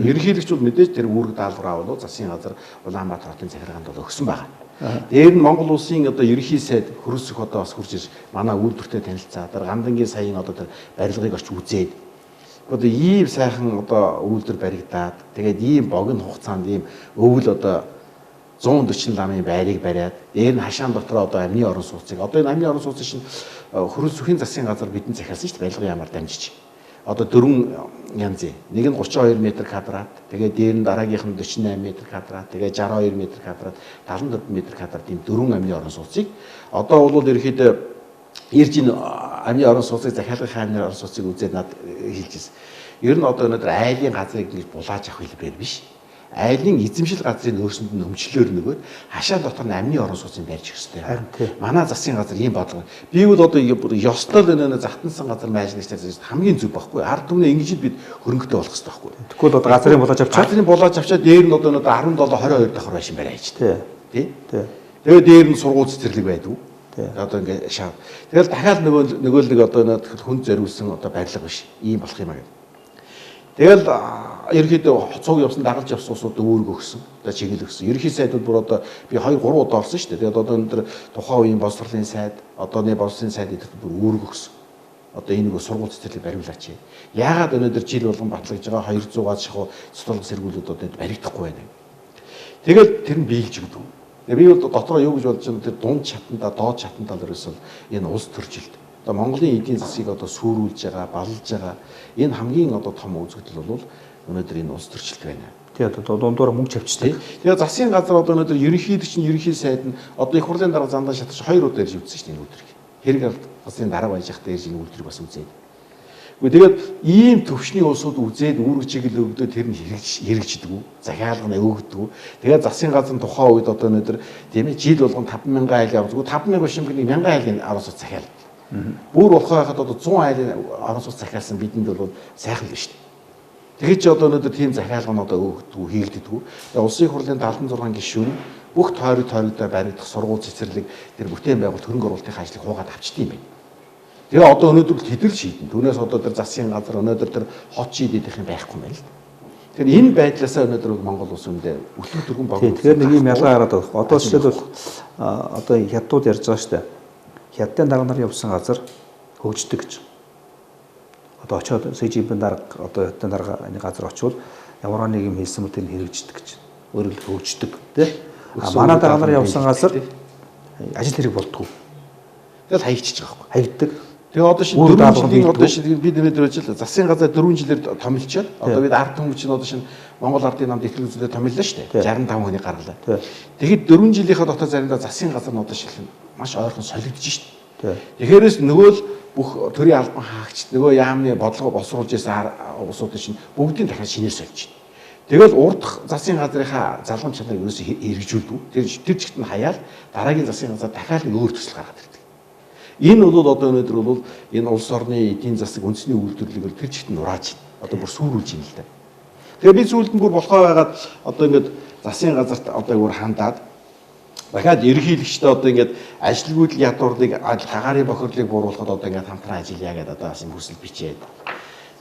Ерөнхийлөгч бол мэдээж тэр үүрэг даалгавар аваад засгийн газар Улаанбаатар хотын захиргаанд бол өгсөн байгаа. Дээр нь Монгол улсын одоо ерөнхий сайд хөрөсөх одоо бас хурж ирж манай үйлдвэртэй танилцаа. Тэр Гандангийн саяын одоо тэр барилгыг очиж үзээд одоо ийм сайхан одоо үйлдвэр баригдаад тэгээд ийм богино хугацаанд ийм өвөл одоо 140 ламын байрыг бариад дээр нь хашаан дотор одоо амны орон сууцыг одоо энэ амны орон сууц чинь хөрөсөхийн засгийн газар бидэнд захиалсан шүү дээ барилгын ямаар дамжиж. Одоо 4 янзын. Нэг нь 32 м квадрат, тэгээд дээр нь дараагийнх нь 48 м квадрат, тэгээд 62 м квадрат, 74 м квадрат ийм 4 амны орон сууцыг одоо бол ерөөхдөө ирж ин амны орон сууцыг захиалгын амны орон сууцыг үзээд над хэлжсэн. Ер нь одоо өнөөдөр айлын газрыг нэг булааж авах хэлбэр биш. Айлын эзэмшил газрын өөрсөнд нь өмчлөөр нөгөөд хашаа дотор нь амны орон сууцыг барьж өгстэй. Манай засгийн газар ийм бодлого. Би бол одоо ёстой л энэ захтансан газар майжнагч хамгийн зөв байхгүй. Ард түмний ингэж бид хөрөнгөтэй болох хэрэгтэй байхгүй. Тэгвэл одоо газрын булааж авчаад газрын булааж авчаад дээр нь одоо 17 22 давхар байшин бариач. Тий. Тэгээд дээр нь сургууль цэцэрлэг байдгүй. Одоо ингээ шав. Тэгэл дахиад нөгөө нэг одоо хүн зориулсан одоо барилга биш. Ийм болох юм аа гэдэг. Тэгэл ерөөхдөө цуг явсан дагалж явсан усууд үүрэг өгсөн. Одоо чиглэл өгсөн. Ерөнхий сайдууд бүр одоо би 2 3 удаа орсон шүү дээ. Тэгээд одоо өнөөдөр тухайн үеийн боловсролын сайд, одооны боловсролын сайд эдгээр бүр үүрэг өгсөн. Одоо энийг сургууль цэцэрлэг бариулаач. Яагаад өнөөдөр жил болгон батлагдж байгаа 200-аад шахуу цэцэрлэг сэргүүлүүд одоо баригдахгүй байна. Тэгэл тэр нь биелж өгдөг. Би бол дотроо юу гэж бодож байна тэр дунд чатанда, доод чатанда л ерөөсөө энэ улс төржилт. Одоо Монголын эдийн засгийг одоо сүрүүлж байгаа, баллж байгаа энэ хамгийн одоо том үзэгдэл бол өнөөдөр энэ улс төрчлөлт байна. тий одоо дундуур мөнгө чавчдаг. Тэгээ засгийн газар одоо өнөөдөр ерөнхийлөгч нь ерөнхий сайд нь одоо их хурлын дарга зандаа шатарч 2 удаа ирж үзсэн шүү дээ энэ үйлдвэрийг. Хэрэг засгийн дарга байж хахад ирж энэ үйлдвэрийг бас үзээд. Тэгээд ийм төвшний улсууд үзээд үүрэг чиглэл өгдөө тэр нь хэрэгждэг үү? Захиалга нь өгдөг үү? Тэгээд засгийн газрын тухайн үед одоо өнөөдөр тийм ээ жил болгон 50000 айл явуулдаг. 5000 биш юм гээд 1000 айлын орон сууц захиална. Бүр болохоо хахад одоо 100 айлын орон сууц захиалсан бидэнд бол сайхан л шүү дээ. Тэгээд ч одоо өнөөдөр тийм захиалга нь одоо өгдөг, хийгддэг үү? Тэгээд улсын хурлын 76 гишүүн бүх тойрогтой баригдах сургууль цэцэрлэг тэр бүтээн байгуулалт хөрөнгө оруулалтын ажлыг хуугаад авчдсан юм байна. Тэгээ одоо өнөөдөр тэдэр шийдэн. Түүнээс одоо тэр засгийн газар өнөөдөр тэр хот шийдэх юм байхгүй юм байна л. Тэгэхээр энэ байдлаасаа өнөөдөр Монгол улс үндэ өтөг төргөн богино. Тэгэхээр нэг юм ялгаа гараад байна. Одоо жишээлбэл одоо хятадууд ярьж байгаа шүү дээ. Хятадын дарга нарын явсан газар хөгждөг гэж. Одоо очиод СЖБ-ийн дарга одоо хятадын дарга энэ газар очивол ямар нэг юм хийсэн мэт нь хэрэгждэг гэж. Өөрөөр хөгждөг тий. Манай дарга нар явсан газар ажил хэрэг болдгоо. Тэгэл хаягдчихж байгаа байхгүй. Хаягддаг. Тэгээ одоо шинэ 4 жилийн одоо шинэ бид нэмээд ажил засгийн газар 4 жилээр томилчаад одоо бид ард түмэн чинь одоо шинэ Монгол ардын намд ихтгэл үзүүлэлт томиллоо шүү дээ. 65 хүний гарлаа. Тэгэхэд 4 жилийнхаа дотор заримдаа засгийн газар нь одоо шилхэн маш ойрхон солигдож шүү дээ. Тэгэхээрээс нөгөө л бүх төрийн албан хаагчд нөгөө яамны бодлого боловсруулж байсан улсуудын чинь бүгдийг дахиад шинээр сольж байна. Тэгэл урдах засгийн газрынхаа залгамж чанарыг ерөөсөө хэрэгжүүлдэг. Тэр чигт нь хаяал дараагийн засгийн газар дахиад нэг өөр төсөл гаргаад ирдэг. Энэ бол одоо өнөөдөр бол энэ улс орны эдийн засаг үндэсний үйлдвэрлэлийг тэр чигт нь нурааж байна. Одоо бүр сүрүүлж байна л да. Тэгээ би сүүлд нь бүр болохоо байгаад одоо ингээд засгийн газарт одоо бүр хандаад дахиад ерөнхийлөгчтэй одоо ингээд ажилгүйдэл ядуурыг хагаарын бохирлыг бууруулахад одоо ингээд хамтран ажиллая гэдэг одоо бас юм хүсэл бичээд.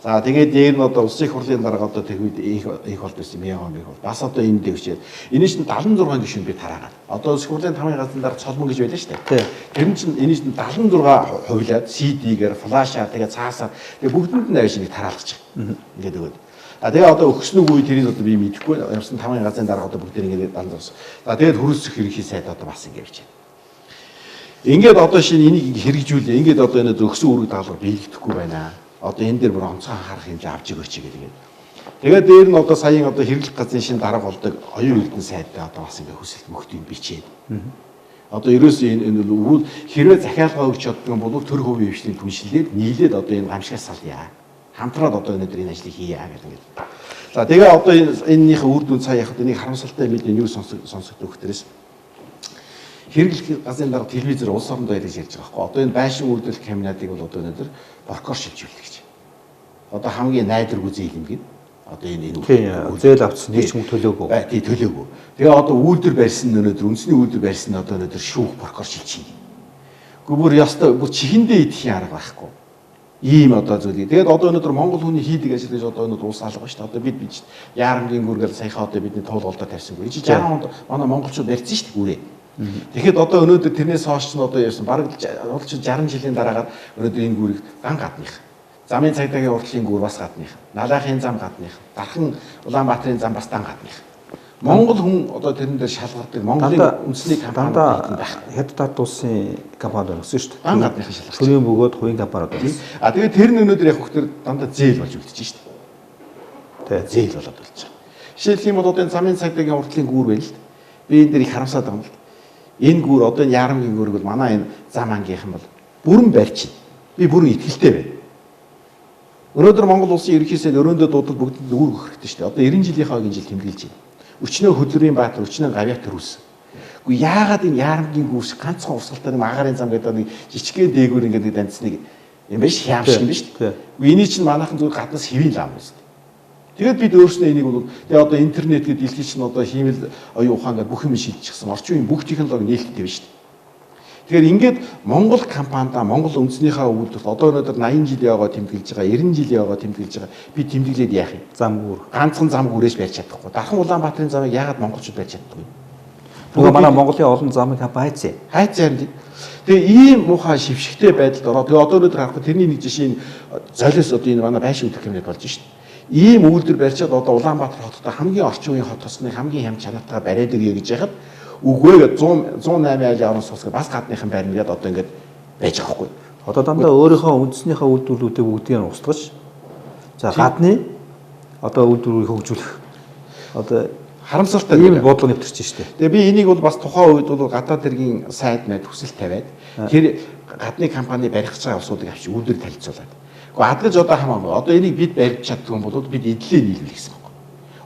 За тэгээд дээр нь одоо улсын хурлын дарга одоо тэр үед их болд байсан юм яа бас одоо энэ дэвчээд энэ чинь 76 гишүүн би тараагаад одоо улсын хурлын 5 газрын дарга цолмон гэж байлаа шүү дээ. Тэр нь чинь энэ чинь 76 хувлаад CD-гээр флашаа тэгээд цаасаар тэгээд бүгдэнд нь авшиг тараалгаж байгаа. Ингээд өгөөд. А тэгээ одоо өгсөн үгүй тэрийг одоо би мэдэхгүй явсан 5 газрын дарга одоо бүгд ингээд данзаас. За тэгээд хөрөлцөх ерөнхий сайд одоо бас ингээд явж байна. Ингээд одоо шинэ энийг хэрэгжүүлээ. Ингээд одоо энэ өгсөн үүрэг даалгавар биелэгдэхгүй байна. Одоо энэ дээр бүр онцгой анхаарах хэмжээ авч өгөөч гэдэг. Тэгээд дээр нь одоо саяын одоо хэрэглэх газрын шинэ дарга болдог оюун эрдэнэ сайдтай одоо бас ингээ хүсэлт мөхтийг бичээд. Одоо ерөөсөө энэ хэрвээ захиалга өгч чаддаг бол төр хувийн хвшлийн түншлээд нийлээд одоо энэ гамшигаас салъя. хамтраад одоо өнөөдөр энэ ажлыг хийе гэх ингээд. За тэгээ одоо энэнийхээ үр дүн цаа яг энийг харамсалтай мэдээ юу сонсогдох хэрэгтэрээс хэрэглэх газрын дарга телевизээр улс оронд байдаг гэж ярьж байгаа байхгүй. Одоо энэ байшин үйлдвэрлэх комбинатыг бол одоо өнөөдөр прокурор шилжүүлэх гэж. Одоо хамгийн найдваргүй зээл юм гээд одоо энэ зээл авсан нэг ч мөнгө төлөөгүй. Тий төлөөгүй. Тэгээ одоо үйлдвэр барьсан өнөөдөр үндэсний үйлдвэр барьсан одоо өнөөдөр шүүх прокурор шилжиж. Гүбэр ястаа бүр чихэндээ идэхийн арга байхгүй. Ийм одоо зүйлийг. Тэгээд одоо өнөөдөр Монгол хүний хийдэг ажил гэж одоо өнөөдөр улс алга шүү дээ. Одоо бид яарамгийн гүргэл саяхан одоо бидний туулгалдаа тавьсангүй. 60 онд манай монголчууд барьсан шүү дээ гүрээ. Тэгэхэд одоо өнөөдөр тэрнээс хойш нь одоо яасан бараг 60 жилийн дараагаар өнөөдөр энэ гүрийг дан гадных. Замын цагдаагийн урдлын гүр бас гадных. Налайхын зам гадных. Дархан Улаанбаатарын зам бас дан гадных. Монгол хүн одоо тэрэн дээр шалгардаг Монголын үндэсний компани хятад улсын компани байсан шүү дээ. Дан гадныхаа шалгарч. Төрийн бөгөөд хувийн компаниуд байсан. А тэгээд тэр нь өнөөдөр яг хөхтөр дандаа зээл болж үлдчихэж шүү дээ. Тэгээд зээл болоод болж байгаа. Жишээлх юм бол одоо энэ замын цагдаагийн урдлын гүр байл л дээ. Би энэ дээр их харамсаад байгаа юм л. Энэ гүр одоо энэ яарамгийн гүрг бол манай энэ зам ангийнхан бол бүрэн барьчин. Би бүрэн итгэлтэй байна. Өнөөдөр Монгол улсын ерөнхий сайд өрөөндөө дуудал бүгдэнд үүрэг өгөх хэрэгтэй шүү дээ. Одоо 90 жилийнхаа энэ жил тэмдэглэж байна. Өчнөө хөдөлмөрийн баатар, өчнөө гавьяатар үүсэн. Гэхдээ яагаад энэ яарамгийн гүрс ганцхан урсгалтай нэг агарын зам гэдэг нэг жижигхэн дээгүүр ингээд данцныг юм биш хям шиг юм биш үү? Гэхдээ эний чинь манайхан зүгээр гаднаас хэвийн лам байсан. Тэгээд бид өөрснөө энийг бол тэгээ одоо интернет гэдэг дэлхий чинь одоо хиймэл оюун ухаан гэдэг бүх юм шилжчихсэн. Орчин үеийн бүх технологи нээлттэй байна шүү дээ. Тэгэхээр ингээд Монгол компанида Монгол үндэснийхээ үйлдвэрт одоо өнөөдөр 80 жилийн яваа тэмдэглэж байгаа, 90 жилийн яваа тэмдэглэж байгаа. Би тэмдэглээд яах юм? Замгүр. Ганцхан замгүрээс барьж чадахгүй. Дархан Улаанбаатарын замыг яагаад монголчууд барьж чаддаггүй? Нөгөө манай Монголын олон замыг хайцсан. Хайцсан юм. Тэгээ ийм муухай шившигтэй байдалд ороо. Тэгээ одоо өнөөдөр харахгүй тэрний нэг жишээ нь золиос одоо энэ манай байшин үйлдвэр комбинат болж шүү дээ. Ийм үйлдвэр барьчаад одоо Улаанбаатар хотод хамгийн орчин үеийн хот тосны хамгийн хямд чанартай бариад өгье гэж яхад үгүй 108 айлын орон сууцгаа бас гадныхан барьна гэдээ одоо ингээд байж байгаа хгүй. Одоо дандаа өөрийнхөө үндэснийхээ үйлдвэрлэлүүдийг бүгдийг нь устгаж за гадны одоо үйлдвэрийг хөгжүүлэх одоо харамсалтай ийм бодлого нэвтэрч штэ. Тэгээ би энийг бол бас тухайн үед бол гадаад хэргийн сайд мэд хүсэл тавиад тэр гадны компани барих гэж байгаа улсуудыг авчи үйлдвэр танилцуулаад. Гэхдээ хадгаж одоо хамаагүй. Одоо энийг бид барьж чаддаг юм бол бид эдлээ нийлүүлэх гэсэн юм.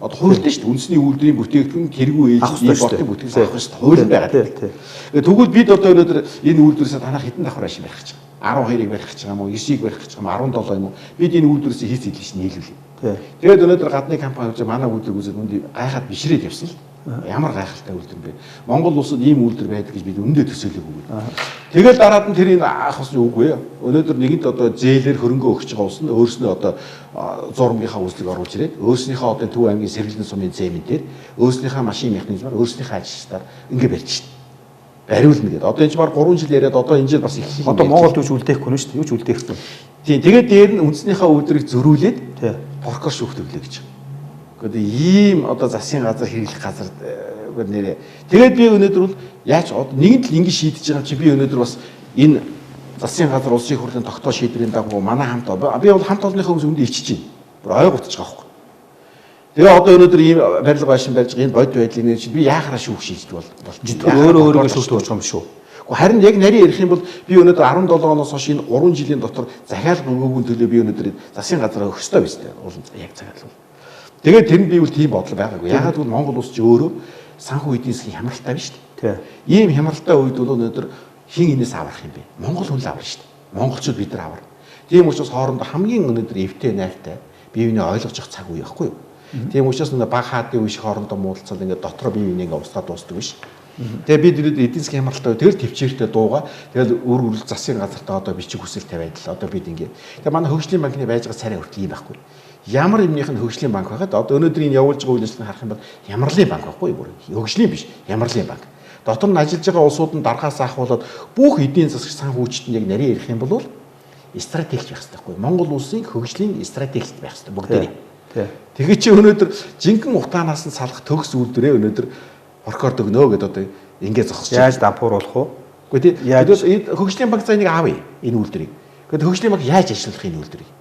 Одоо хуультай шүү дээ. Үндэсний үйлдвэрийн бүтээгдэхүүн тэргүй ээлжийн болтын бүтээгдэхүүн авах шүү дээ. Хууль байгаа. Тэгвэл бид одоо өнөөдөр энэ үйлдвэрээс танах хэдэн давхар ашиг барих гэж байгаа. 12-ыг барих гэж байгаа юм уу? 9-ыг барих гэж байгаа юм уу? 17 юм уу? Бид энэ үйлдвэрээс хийц эдлэж нийлүүлээ. Тэгээд өнөөдөр гадны компани гэж манай үйлдвэр үзээд үндэ гайхаад бишрээд явсан л. Ямар гайхалтай үйлдвэр бэ? Монгол улсад ийм үйлдвэр байдаг гэж бид өндөө төсөөлөөгүй. Тэгэл дараад нь тэрийг аах усны үгүй. Өнөөдөр нэгэнд одоо зээлэр хөрөнгө өгч байгаа улс нь өөрснөө одоо зурмынхаа үйлчлэг оруулж ирээд өөрснийхөө одоо Төв аймгийн сэргэлэн сумын зээмэнтээр өөрснийхөө машин механизмаар өөрснийхөө ажилчдаар ингэ барьж шít. Бариулна гэдэг. Одоо энэ ч баг 3 жил яриад одоо энэ жил бас эхлэх юм. Одоо Монголд юу ч үлдээхгүй нь шүү дээ. Юу ч үлдээхгүй. Тийм. Тэгээд дээр нь үндснийхээ үйлдвэрийг зөрүүлээд прокурор шүүхтөвлөө гэж. Гэхдээ ийм одоо засгийн газар хэрэглэх газар нэрээ. Тэгээд би өнөөдөр бол яаж нэгэн л ингэ шийдэж байгаа чи би өнөөдөр бас энэ засгийн газар улсын их хурлын тогтоох шийдвэрийн дагуу манай хамт би бол хамт олонныхаа хүмүүс үндэ ичиж байна. Бүр ой гутж байгаа байхгүй. Тэгээ одоо өнөөдөр ийм барилга байшин барьж байгаа энэ бодит байдлыг нэр чи би яахаараа шүүх шийдэж болчих. Өөрөө шүүхтэж байгаа юм шүү. Харин яг нарийн ярих юм бол би өнөөдөр 17 оноос хойш энэ 3 жилийн дотор захиалга өгөөгүй төлөө би өнөөдөр засгийн газараа өгөх ёстой байсан. Уулын яг захиалга. Тэгээд тэр нь би бол тийм бодол байгаагүй. Ягаад гэвэл Монгол улс ч өөрөө санхүү эдийн засгийн хямралтай байна шүү дээ. Ийм хямралтай үед бол өнөөдөр хин энэс аврах юм бэ? Монгол хүн л авна шүү дээ. Монголчууд бид нар авна. Тийм учраас хоорондоо хамгийн өнөөдөр эвтэй найртай бие биенээ ойлгож явах цаг үе байхгүй юу? Тийм учраас нэг баг хаадын үе шиг хоорондоо муудалцал ингээд дотроо бие биенээ ингээд устгаад дуустдаг биш. Тэгээ бид эдийн засгийн хямралтай тэгэл төвчээртэй дууга тэгэл үр засгийн газартаа одоо бичиг хүсэл тавиад л одоо бид ингээд тэгээ манай хөгжлийн банкны байж байгаа царай хүртэл юм байхгүй. Ямар юмных нь хөгжлийн банк байгаад одоо өнөөдөр энэ явуулж байгаа үйл ажиллагааг харах юм бол ямарлын банк байхгүй бүр хөгжлийн биш ямарлын банк. Дотор нь ажиллаж байгаа улсууд нь даргаас ахуулаад бүх эдийн засгийн санхүүжилтөнд яг нарийн ярих юм бол стратегич байх хэрэгтэй байхгүй. Монгол улсын хөгжлийн стратегич байх хэрэгтэй бүгдээ. Тэгээ чи өнөөдөр жинхэнэ утаанаас нь салах төгс үйлдвэрээ өнөөдөр прокурор өгнө гэдээ одоо ингэ зогсож яаж дампууруулах вэ? Үгүй тийм хөгжлийн банк за энийг аавь энэ үйлдвэрийг. Гэхдээ хөгжлийн банк яаж ажиллах энэ үйлдвэрийг?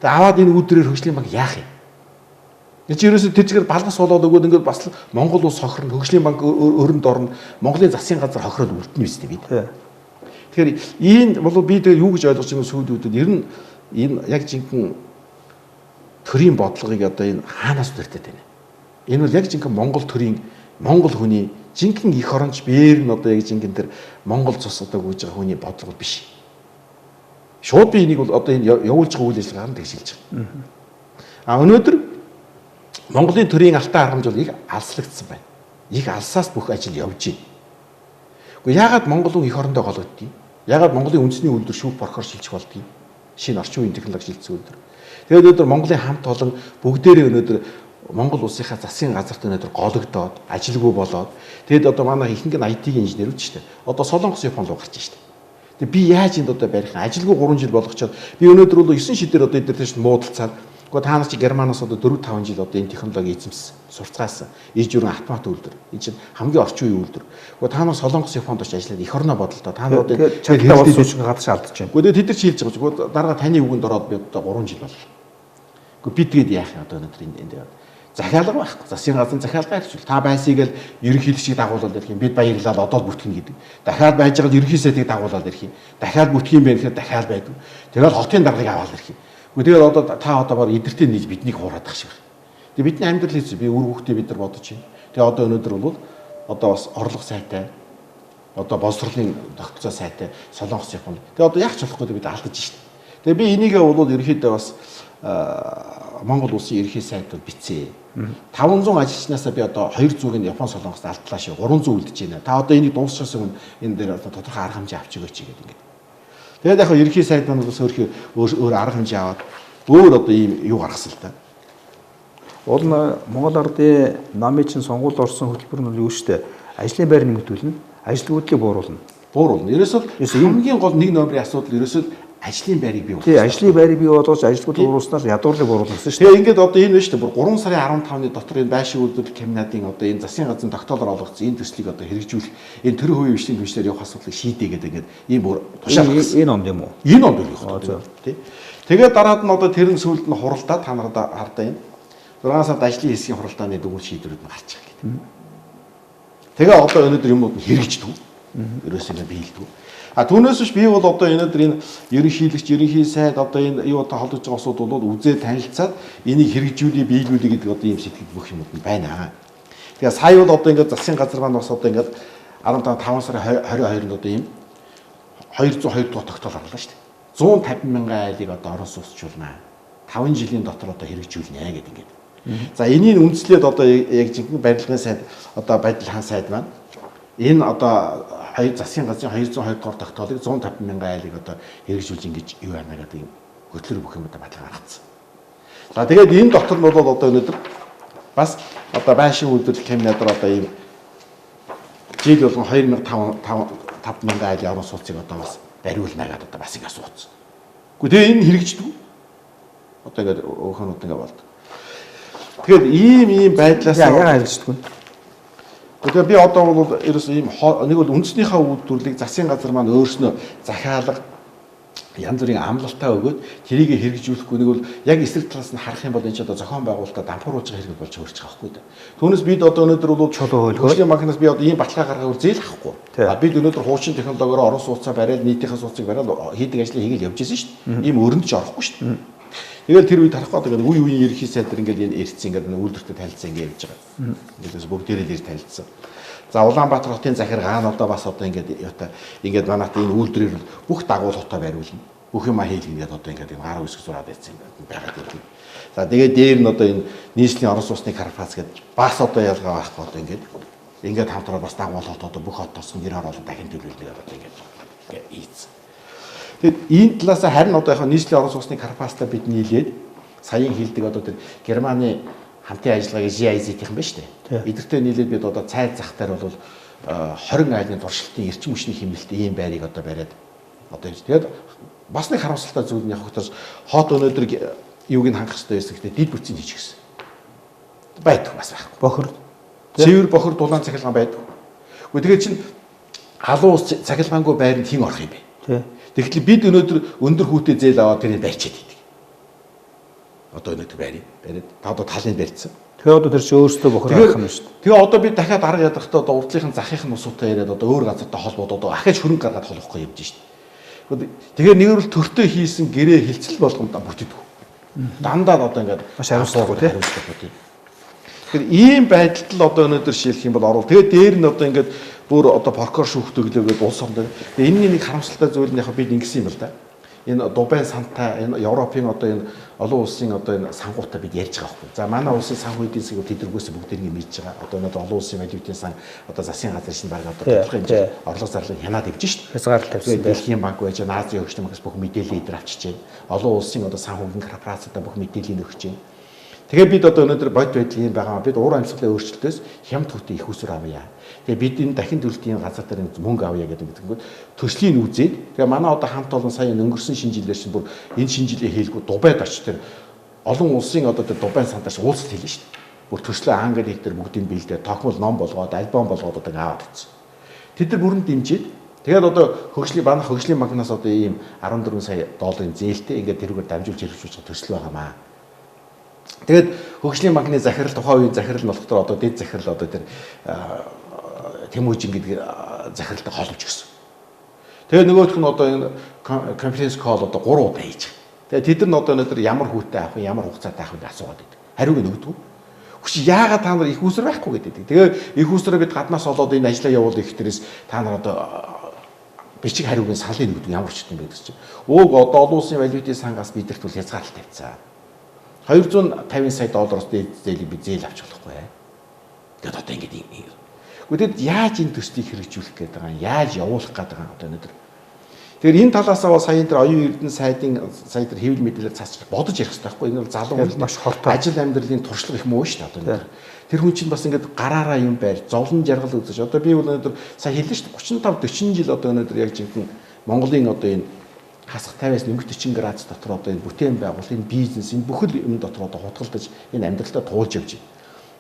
Тэгээ аваад энэ үйлдвэрээр хөгжлийн банк яах юм? Энд чи ерөөсөө тэр чигээр балгас болоод өгөөд ингээд бас Монгол улс хохирно, хөгжлийн банк өрөнд орно, Монголын засгийн газар хохироод үлдэнэ үстэй бид. Тэгэхээр энэ бол би тэгээ юу гэж ойлгож байгаа сүүлдүүдэд ер нь энэ яг жинхэнэ төрийн бодлогыг одоо энэ хаанаас төртөд байна. Энэ бол яг жинхэнэ Монгол төрийн Монгол хүний жинхэнэ эх оронч биеэр нь одоо яг жинхэнэ тэр Монгол цус одоо гүйж байгаа хүний бодлого биш. Шууд би энийг бол одоо энэ явуулж байгаа үйл ажиллагаар нь тэгж хэлж байгаа. А өнөөдөр Монголын төрийн алтан аргамж бол их алслагдсан байна. Их алсаас бүх ажил явж байна. Гэхдээ яагаад Монгол хүн эх орондоо голгоддгийг? Яагаад Монголын үндэсний үйлдвэр шүүх борхоор шилжих болдгийг? Шинэ орчин үеийн технологи шилжсэн үйлдвэр. Тэгээд өнөөдөр Монголын хамт олон бүгдээрээ өнөөдөр Монгол улсынхаа засгийн газарт өнөөдөр гологдоод ажилгүй болоод тэгээд одоо манай ихэнх нь IT-ийн инженерүүд шүү дээ. Одоо Солонгос Япон руу гарч шүү дээ. Тэгээд би яаж энд одоо барих ажилгүй 3 жил болгочоод би өнөөдөр бол 9 шидээр одоо эдгээр чинь муудалцаад гэхдээ та нар чи Германаас одоо 4-5 жил одоо энэ технологи эзэмсэн сурцгаасан иж бүрэн автомат үйлдвэр. Энэ чинь хамгийн орчин үеийн үйлдвэр. Гэхдээ та нар Солонгос Японд очиж ажиллаад эх орноо бодолтой. Та нар одоо чанартай бол сүүчгээ гадаж алдаж байна. Гэхдээ тэд нар чи хэлж байгаа ч дараа таны үгэнд ороод би одоо 3 жил боллоо. Гэхдээ би тэгээд яах юм одоо өнөөдөр энд захиалга байхгүй. Засгийн газрын захиалга хэрэгжүүл. Та байсыг л ерөнхийлөгчийг дагуулад ирэх юм. Бид баярлал одоо л бүтгэнэ гэдэг. Дахиад байж байгаа ерөнхий сайдыг дагуулад ирэх юм. Дахиад бүтгэх юм бэ гэхээр дахиад байдаг. Тэгээд хотын даргыг аваад ирэх юм. Тэгээд одоо та одоо баг эдэртээ нийж биднийг хуураад ах шиг. Тэгээд бидний амьдрал хийсэн. Би үр хүүхдээ бид нар бодож байна. Тэгээд одоо өнөөдөр бол одоо бас орлого сайтай одоо боловсролын тогтцоо сайтай Солонгос Японд. Тэгээд одоо яах ч болохгүй бид алдаж шít. Тэгээд би энийгээ бол ерөнхийдөө бас Монгол улсын ерөнхий сайдд бичсэн. 500 ажилчнаасаа би одоо 200-ыг нь Япон Солонгост алдлаа шүү. 300 үлдэж байна. Та одоо энийг дуусчихсан өмнө энэ дээр одоо тодорхой арга хэмжээ авч өгөөч гэдэг ингээд. Тэгээд яг ерөнхий сайд маань бас өөр арга хэмжээ аваад өөр одоо ийм юу гаргасан л та. Уул нь Монгол Ардын намын чинь сонгуульд орсон хөтөлбөр нь юу штэ ажлын байр нэмэгдүүлнэ, ажилтгуудлыг бууруулна. Ерөөсөө хамгийн гол нэг номерын асуудал ерөөсөө ажлын байрыг бий болгох. Тий, ажлын байрыг бий болгож ажилтгууд бууруулснаар ядуурлыг бууруулсан шүү дээ. Тэгээ ингээд одоо энэ байна шүү дээ. Бүр 3 сарын 15-ны дотор энэ байшин үйлдвэрлэл комбинатын одоо энэ засгийн газрын тогтоолоор олгогдсон энэ төслийг одоо хэрэгжүүлэх энэ төрийн хувийн хвшлийн түвшлэр явах асуудлыг шийдээ гэдэг ингээд ийм бүр тушаал гаргасан. Энэ онд юм уу? Энэ онд байх. Тий. Тэгээд дараад нь одоо тэрэн сүүлд нь хуралдаа та нарт хардаа энэ 6 сард ажлын хэсгийн хуралдааны дүгнэлт шийдвэрүүд нь гарч байгаа гэдэг. Тэгээ одоо өнөөдөр юмнууд нь хэрэгждэг. Ерөөсөө биелдэг. А түүнээс биш би бол одоо өнөөдөр энэ ерөнхийлөгч, ерөнхий сайд одоо энэ юутай холбож байгаа асуудал бол үзээ танилцаад энийг хэрэгжүүлээ, биелүүлээ гэдэг одоо ийм сэтгэл бүх юмуд нь байна. Тэгээ сая бол одоо ингээд засгийн газар маань бас одоо ингээд 15 сарын 22-нд одоо ийм 202 дугаар тогтоол орлоо шүү дээ. 150 мянган айлыг одоо орон сууцчулнаа. 5 жилийн дотор одоо хэрэгжүүлнэ гэдэг ингээд. За энийг үндэслээд одоо яг жинхэнэ барилгын сайд одоо байдал хаан сайд маань энэ одоо засгийн газрын 202 дугаар тогтоолыг 150 мянган айлыг одоо хэрэгжүүлж ингэж юу яана гэдэг юм хөтлөр бүх юм одоо баталгаа гаргацсан. За тэгээд энэ дотор нь бол одоо өнөөдөр бас одоо байшин үйлдвэрлэл комбинатор одоо ийм жил болгон 2500 мянган айлын орон сууцыг одоо бас бариулна гэдэг одоо бас ингэ асуусан. Гэхдээ тэгээ энэ хэрэгждэг. Одоо ингэ өөхөнүүд ингэ болд. Тэгэхээр ийм байдлаас яагаад хэрэгждэг вэ? Тэгэхээр би одоо бол ерөөс ийм нэг бол үндэснийхээ үйлдвэрлэлийг засгийн газар маань өөрснөө захиалга янз бүрийн амлалтаа өгөөд тэрийг хэрэгжүүлэхгүй нэг бол яг эсрэг талаас нь харах юм бол энэ ч одоо зохион байгуулалтаа дампууруулж байгаа хэрэг болж хөрч байгаа байхгүй да. Түүнээс бид одоо өнөөдөр бол хөгжлийн банкнаас би одоо ийм баталгаа гаргахаар зээл авахгүй. Бид өнөөдөр хуучин технологиор орон сууцаа бариад нийтийнхээ сууцыг бариад хийдэг ажлыг хийгээл явж байсан шүү дээ. Ийм өрөнд ч орохгүй шүү дээ. Тэгэл тэр үед харахгүй одоо үе үеийн ерхий сайдар ингээд энэ эртсэн ингээд үйлдвэртэй танилцсан ингээд явж байгаа. Ингээл бүгдээрээ л танилцсан. За Улаанбаатар хотын захир гаан одоо бас одоо ингээд яата ингээд манайт энэ үйлдвэрээр бүх дагуулгатаа бариулна. Бүх юм хийлгэн гэдэг одоо ингээд гар үсэг зураад байсан юм байгаад байна. За тэгээд дээр нь одоо энэ нийслэлийн орон сууцны карфац гэдэг бас одоо ялгаа байхгүй одоо ингээд хамтраад бас дагуулгат одоо бүх хотоос нэр оруулаад дахин төлөвлөлөө одоо ингээд ийц. Тэгэд энэ талаас харин одоо яг нийслэлийн орон сууцны карфацтай бид нийлээд саяын хилдэг одоо тэр Германы хамтын ажиллагааг GIZ-ийнх юм байна шүү дээ. Эдгэртэй нийлээд бид одоо цайд зах дээр бол 20 айлын туршилтын эрчим хүчний хэмнэлтийн ийм байрыг одоо бариад одоо юм. Тэгээд бас нэг харамсалтай зүйл нь яг хөтөс хот өнөөдөр юуг нь хангах хэрэгтэй байсан гэхдээ дид бүтцийг хийчих гэсэн. Байдаг бас байхгүй. Бохор. Цэвэр бохор дулаан цахилгаан байдаг. Гэхдээ тэгээд чинь халуун цахилгаангүй байранд хэн орох юм бэ? Тэгэхээр бид өнөөдөр өндөр хүүтэй зээл аваад тэрийг барьчаад идэг. Одоо өнөөдөр бариад та одоо талын барьцсан. Тэгээ одоо тэр чи өөрсдөө бохор авах юм шүү дээ. Тэгээ одоо би дахиад арга ядахдаа одоо урдлынхын захын усуутай яриад одоо өөр газартай холбоод одоо ахиж хөрөнгө гаргаад холохгүй явж шít. Тэгээ нэгэрл төртөө хийсэн гэрээ хилцэл болгоомдоо бүтээдэг. Дандаа одоо ингээд маш хариуцлагагүй тийм. Тэгэхээр ийм байдалд л одоо өнөөдөр шилжих юм бол орвол тэгээ дээр нь одоо ингээд бүр одоо паркор шүүхтөглөөгээд улс орнд. Тэгээ энэний нэг харамсалтай зүйл нь яг бид ингэсэн юм л да. Энэ Дубайн сантай энэ Европын одоо энэ олон улсын одоо энэ сангуудаа бид ярьж байгаа байхгүй. За манай улсын санхүү эдийн засаг тэдэргээс бүгдийг мэдж байгаа. Одоо өнөөдөр олон улсын валютын сан одоо засгийн газар шин баг одоо тодорхой хэмжээ орлого зарлал хянаад явж шít. Хязгаар тавьсан. Дэлхийн банк байж Азийн хөгжлийн банкас бүх мэдээлэл идэр авчиж байна. Олон улсын одоо санхүүгийн корпорацуудаа бүх мэдээллийг өгч байна. Тэгээ бид одоо өнөөдөр бод байдлын юм байгаа. Бид уур амьсгалын өөрчлөлтөөс хямд хүртээ их усүр авъя. Тэгээ бид энэ дахин төлөлтийн газар дээр мөнгө авъя гэдэг юм. Төслийн үзээд тэгээ манай одоо хамт олон сая өнгөрсөн шинэ жилээр чинь бүр энэ шинэ жилийн хэлгүй Дубайд очиж тэр олон улсын одоо тэр Дубайн сантаас уулзалт хийлээ шүү дээ. Бүр төслөө англи хэл дээр бүгдийг бэлдээ тогтмол ном болгоод альбом болгоод одоо аваад ирсэн. Тэд нар бүрэн дэмжиж тэгээд одоо манай хөгжлийн банкнаас одоо ийм 14 сая долларын зээлтэй ингээд тэрүүгээр дамжуулж хэрэгжүүлж байгаа төсөл байгаамаа. Тэгээд хөгжлийн банкны захирал тухайн үеийн захирал болохдоо одоо дэд захирал одоо тэр Тэмүүжин гэдэг захиралтай холбож гисэн. Тэгээ нөгөөх нь одоо энэ конференц колл одоо 3 удаа хийж байгаа. Тэгээ тэд нар одоо өнөөдөр ямар хүүтэй авах вэ, ямар хугацаатай авах вэ асуугаад байдаг. Хариуг нь өгдөг. Хүч яагаад та нар их усраа байхгүй гэдэг. Тэгээ их усраа бид гаднаас олоод энэ ажлаа явуул их тэрээс та нар одоо бичиг хариугийн салыг өгдөг ямар ч юм байдаг чинь. Өөг одоо олон улсын валютын сангаас бидэрт бол хязгаарлалт тавьцаа. 250 сая доллароос дээд зээлийг би зээл авч болохгүй. Тэгэд одоо ингэ юм. Гэхдээ яаж энэ төслийг хэрэгжүүлэх гээд байгаа юм? Яаж явуулах гээд байгаа юм одоо өнөөдөр. Тэгэхээр энэ талаасаа бол сая энэ оюун эрдэнэ сайдын сая тэр хэвлэл мэдээлэл цааш бодож ярих хэрэгтэй байхгүй. Энэ бол залуу маш хортой ажил амьдралын туршлага их муу шүү дээ одоо өнөөдөр. Тэр хүн чинь бас ингээд гараараа юм байр, зовлон жаргал үзэж. Одоо би бол өнөөдөр сая хэллээ шүү дээ 35 40 жил одоо өнөөдөр яг жинхэнэ Монголын одоо энэ хасах 50-аас нэмэх 40 градус дотор одоо энэ бүтээн байгуул, энэ бизнес, энэ бүхэл юм дотор одоо хутгалдаж энэ амьдралдаа туулж явж байна.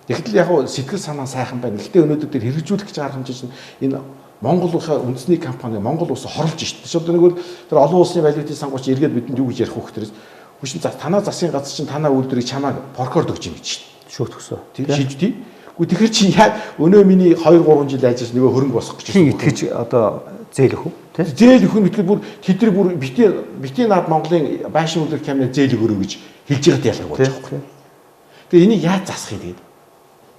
Тэгэхдээ яг сэтгэл санаа сайхан байна. Гэхдээ өнөөдөр тэр хэрэгжүүлэх гэж арга хэмжээ чинь энэ Монгол улсаа үндэсний компани Монгол улсаа хорлж шít. Тэгэхээр одоо нэг бол тэр олон улсын валютын сангууч эргээд бидэнд юу гэж ярих вэ гэхээр хүчин танаа засгийн газар чинь танаа үйлдвэрийг чамаа поркорд өгч юм гэж шít. Шүүх төгсөө. Тийм шийд тий. Гэхдээ тэгэхэр чинь яг өнөө миний 2 3 жил ажиллаж нөгөө хөрөнгө босгох гэж байна. Итгэж одоо зээл өгөх үү? Тий. Зээл өгөх нь тэгэхээр бүр тэдэр бүр битээ наад Монголын байшин үйлдвэр камерын зээл өгөрөө гэж хэлж байгаад ялгаагүй байхгүй. Тэгээ энийг яаж засахыг тэгээд.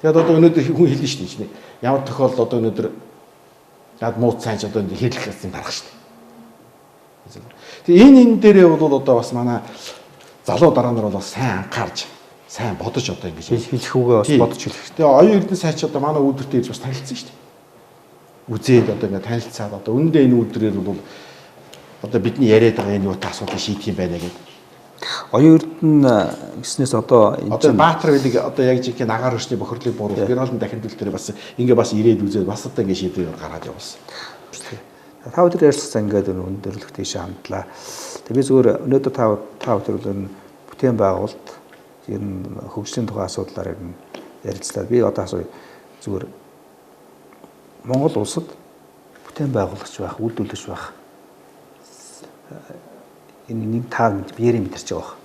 Тэгээд одоо өнөөдөр хүн хэлнэ шүү дээ чинь. Ямар тохиолдолд одоо өнөөдөр яад муу цаанч одоо энэ хэлэх гэсэн дарах шүү дээ. Тэгээ энэ дээрээ бол одоо бас манай залуу дараа нар бол бас сайн анхаарч сайн бодож одоо ингэж хэлэх үгээ бас бодож хэлэх. Тэгээ оюун эрдэнэ сайч одоо манай үйлдвэртэй ирж бас танилцсан шүү дээ. Үзээд одоо ингэ танилцаад одоо үүндээ энэ үйлдвэрээр бол одоо бидний яриад байгаа энэ юутай асуудал шийдэх юм байна гэдэг. Оюун эрдэнэ гэснээс одоо энэ Баатар билэг одоо яг жинхэнэ агаар өчний бохирлыг бууруулах генералын дахин төлтөр бас ингээ бас ирээд үзээд бас одоо ингээ шийдвэр гаргаад явуулсан. Та бүхэн ярьсан ингээд өндөрлөх тийш хандлаа. Тэг би зүгээр өнөөдөр та бүхэн бүтээн байгуулалт ер нь хөгжлийн тухай асуудлаар ер нь ярилцлаа. Би одоо асууя зүгээр Монгол улсад бүтээн байгуулагч байх, үйлдвэрлэгч байх энэ нэг таа биеэрээ мэдэрч байгаа.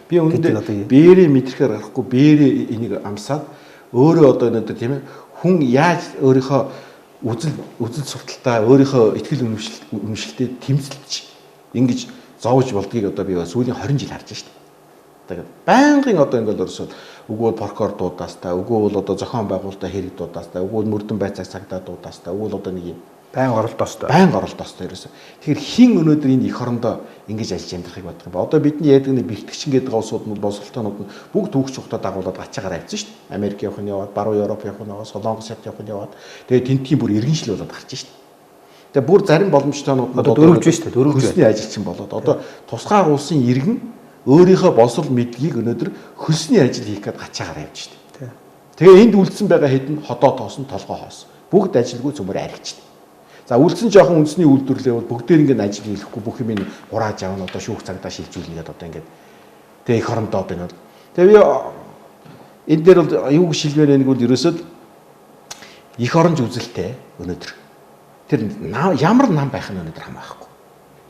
Би үүндээ биеэрээ мэдрэхээр гарахгүй биеэрээ энийг амсаад өөрөө одоо өнөөдөр тийм ээ хүн яаж өөрийнхөө үзэл сурталтаа өөрийнхөө ихтгэл үнэмшилтэд тэмцэлж ингэж зовж болдгийг одоо би сүүлийн 20 жил харж байна шүү дээ. Тэгээд байнгын одоо ингээл өрсөд үгүй поркор дуудаас та үгүй бол одоо зохион байгуулалтаа хэрэг дуудаас та үгүй мөрдөн байцааг цагдаа дуудаас та үгүй одоо нэг юм байнга оролдоостой. Байнга оролдоостой ерөөсө. Тэгэхээр хин өнөөдөр энэ их орондоо ингэж ажиллаж амьдрахыг бодох юм ба. Одоо бидний яадаг нэг бэлтгэгчин гэдэг улсууд нь боловсролтоонууд нь бүгд түүх чухтаа дагуулад гачаагаар авчихсан шүү дээ. Америк явах нь яваад, баруун Европ явах нь яваад, Солонгос явах нь яваад. Тэгээ тентгийн бүр иргэншил болоод гарч шүү дээ. Тэгээ бүр зарим боломжтойнууд одоо дөрвж шүү дээ. Хөлсний ажилчин болоод одоо тусгай улсын иргэн өөрийнхөө боловсрол мэдгийг өнөөдөр хөлсний ажил хийх гээд гачаагаар явж шүү дээ. Тэгээ энд үлдсэн байгаа хэдэн ходоо тоосон толгой хоос. Бүгд ажилгүй цөмөр аригчдаг. За үлдсэн жоохон үндэсний үйлдвэрлэлээ бол бүгдээр ингээд ажил хийхгүй бүх юм хурааж авна одоо шүүх цагдаа шилжүүлнэ гэдэг одоо ингээд тэгээ их хорондоо одоо ингээд тэгээ би энэ дээр бол юу гэж шилмээр байнг бол ерөөсөө их оронж үзэлтэй өнөөдөр тэр ямар нам байх нь өнөөдөр хамаахгүй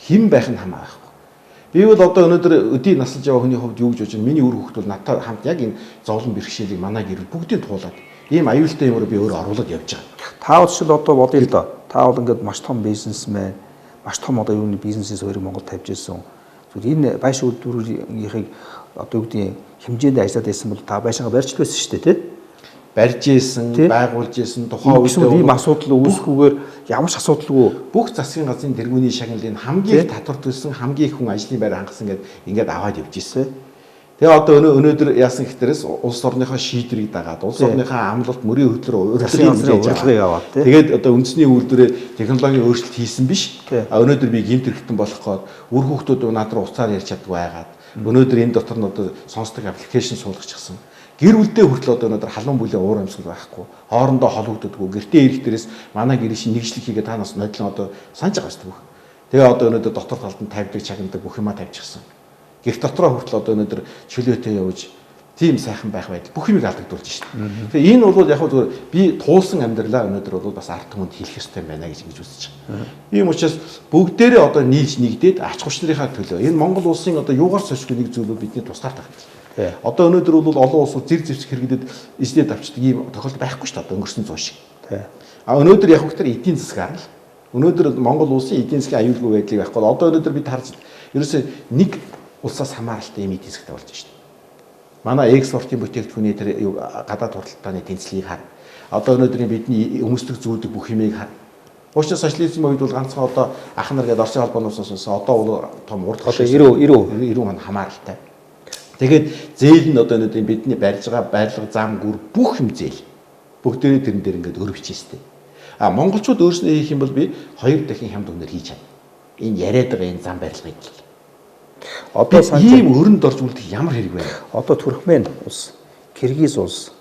хэн байх нь хамаахгүй би бол одоо өнөөдөр өдий насалж яваа хүний хувьд юу гэж бодож байна миний үр хөвгт бол надтай хамт яг энэ зовлон бэрхшээлийг манай гэр бүгдийг туулаад ийм аюултай юмроо би өөрөө оруулаад явж байгаа. Та бол одоо бодъё л доо. Та бол ингээд маш том бизнесмен, маш том одоо юуны бизнесийн суурийг Монгол тавьж ирсэн. Зүгээр энэ байшин үйлдвэрийнхийг одоо юу гэдгийг хэмжээнд ажиллаад байсан бол та байшингаа барьж байсан шүү дээ, тий? Барьж ийсэн, байгуулж ийсэн, тухайн үедээ ийм асуудал үүсэхгүйгээр ямар ч асуудалгүй бүх засгийн газрын тэргүүний шагналыг хамгийн татвар төлсөн, хамгийн их хүн ажлын байр хангасан ингээд аваад явж ийсэн. Тэгээ одоо өнөөдөр яасан гэхтэрээс улс орныхоо шийдвэрийг дагаад, улс орныхоо амлалт мөрийн хөтлөөр урилгыг аваад тэгээд одоо үндэсний үйлдвэрээ технологийн өөрчлөлт хийсэн биш. Өнөөдөр би гэмт хэрэгтэн болох гээд үр хүүхдүүд над руу уцаар ярьж чаддгүй байгаад өнөөдөр энэ дотор нь одоо сонсдог аппликейшн суулгачихсан. Гэр бүлдээ хүртэл одоо өнөөдөр халуун бүлийн уур амьсгал байхгүй, хоорондоо холбогддоггүй. Гэртээ ирэх дээрээс манай гэрийн шин нэгжлэг хийгээд танаас нодлон одоо санаж байгаа шүү дээ. Тэгээ одоо өнөөдөр дотор талд нь тавьдаг, чагнадаг бүх юмаа тавьчихсан. Гэрх дотроо хүртэл одоо өнөөдөр чөлөөтэй явж тийм сайхан байх байдал бүх юмыг алдагдуулж шүү дээ. Тэгээ энэ бол яг зүгээр би туулсан амьдралаа өнөөдөр бол бас ард түмэнд хэлэх ёстой байна гэж үзэж байгаа. Ийм учраас бүгдээрээ одоо нийлж нэгдээд ач холбогчнорынхаа төлөө энэ Монгол улсын одоо юугаар сошгүй нэг зүйлүүд бидний тусгаар тагтал. Одоо өнөөдөр бол олон улсууд зэрэг зэвсэг хэрэгдэд эзнээд авчдаг ийм тохиолдол байхгүй шүү дээ. Одоо өнгөрсөн 100 шиг. Өнөөдөр яг хөтөр эдийн засгаар л өнөөдөр Монгол улсын эдийн засгийн аюулгүй байдлыг байхгүй. Одоо өнөөдөр бид харж ерөөсөө нэг улсаас хамааралтай ийм эдийн засгтай болж байна шүү дээ. Манай экспортын бүтээгдэхүүний тэр гадаад худалдааны тэнцлэгийг хар. Одоо өнөөдрийн бидний өмсдөг зүүдэг бүх юмыг хар. Уушаа социализмын үед бол ганцхан одоо ах нар гэдэг Оросын холбооноос одоо бол том урд одоо 90 мань хамааралтай. Тэгээд зээл нь одоо өнөөдөр бидний барьж байгаа байрлал зам гүр бүх юм зээл. Бүгдээрээ тэрэн дээр ингээд өр бичээстэй. Монголчууд өөрснөө хийх юм бол би 2 дахин хямд үнээр хийж чадна. Энэ яриад байгаа энэ зам барилгыг. Одоо ийм өрөнд орж үлдэх ямар хэрэг вэ? Одоо Туркмен улс, Киргиз улс,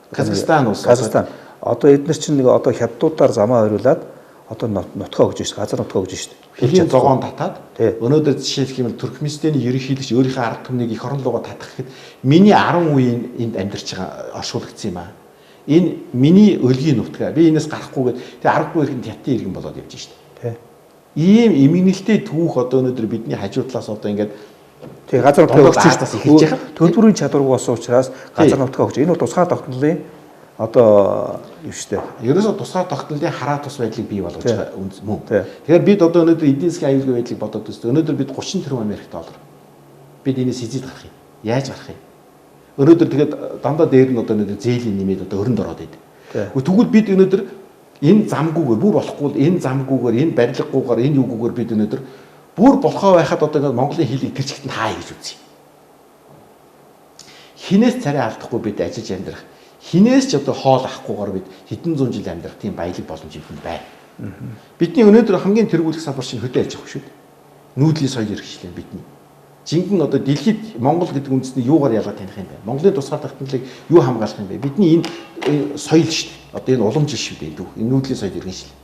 Казахстан улс. Одоо эдгээр чинь нэг одоо хятадуудаар замаа хориулаад одоо нутгаа өгж шүү дээ. Газар нутгаа өгж шүү дээ. Дэлхийн зогоон татаад өнөөдөр жишээлх юм бол Туркменстаны ерөнхийлөгч өөрийнхөө ард түмнийг их орон руугаа татах гэхэд миний 10 үеийн энд амьдарч байгаа оршуулгдсан юм аа. Энэ миний өлгийн нутгаа. Би энэс гарахгүйгээд тэг аргагүй ирэхэд хятадын иргэн болоод явж шүү дээ. Ийм эмгэнэлтэй түүх одоо өнөөдөр бидний хажуу талаас одоо ингээд тэг газар нутгаа өгч эхэлж байгаа. Төлбөрийн чадваргүй болсон учраас газар нутгаа өгч. Энэ бол тусгай тогтнолын одоо юу шүү дээ. Ерөөсөө тусгай тогтнолын хараа тус байдлыг бий болгож байгаа мөн. Тэгэхээр бид одоо өнөөдөр эдийн засгийн аюулгүй байдлыг бодоод үзтээ. Өнөөдөр бид 30 тэрбум Америк доллар. Бид энэс хизээд гарах юм. Яаж гарах юм? Өнөөдөр тэгээд дандаа дээр нь одоо өнөөдөр зээлийн нэмээд одоо өрөнд ороод идэв. Тэгвэл бид өнөөдөр энэ замгүйгээр бүр болохгүй энэ замгүйгээр энэ барилгагүйгээр энэ юугүйгээр бид өнөөдөр бүр болохоо байхад одоо ингээд Монголын хилийг тэр чигт хаа гэж үзье. Хинээс царай алдахгүй бид ажиллаж амьдрах. Хинээс ч одоо хоол авахгүйгээр бид хэдэн зуун жил амьдрах тийм баялаг боломж юм байна. Бидний өнөөдөр хамгийн тэргүүлэх салбар чинь хөдөө аж ахуй шүү дээ. Нүүдлийн соёл иргэжлээ бидний. Жинхэнэ одоо дэлхийд Монгол гэдэг үндэсний юугаар ялгаа таних юм бэ? Монголын тусгай тогтнолыг юу хамгаалах юм бэ? Бидний энэ соёл шүү дээ. Одоо энэ уламжил шүү дээ. Энэ нүүдлийн соёл иргэжлээ.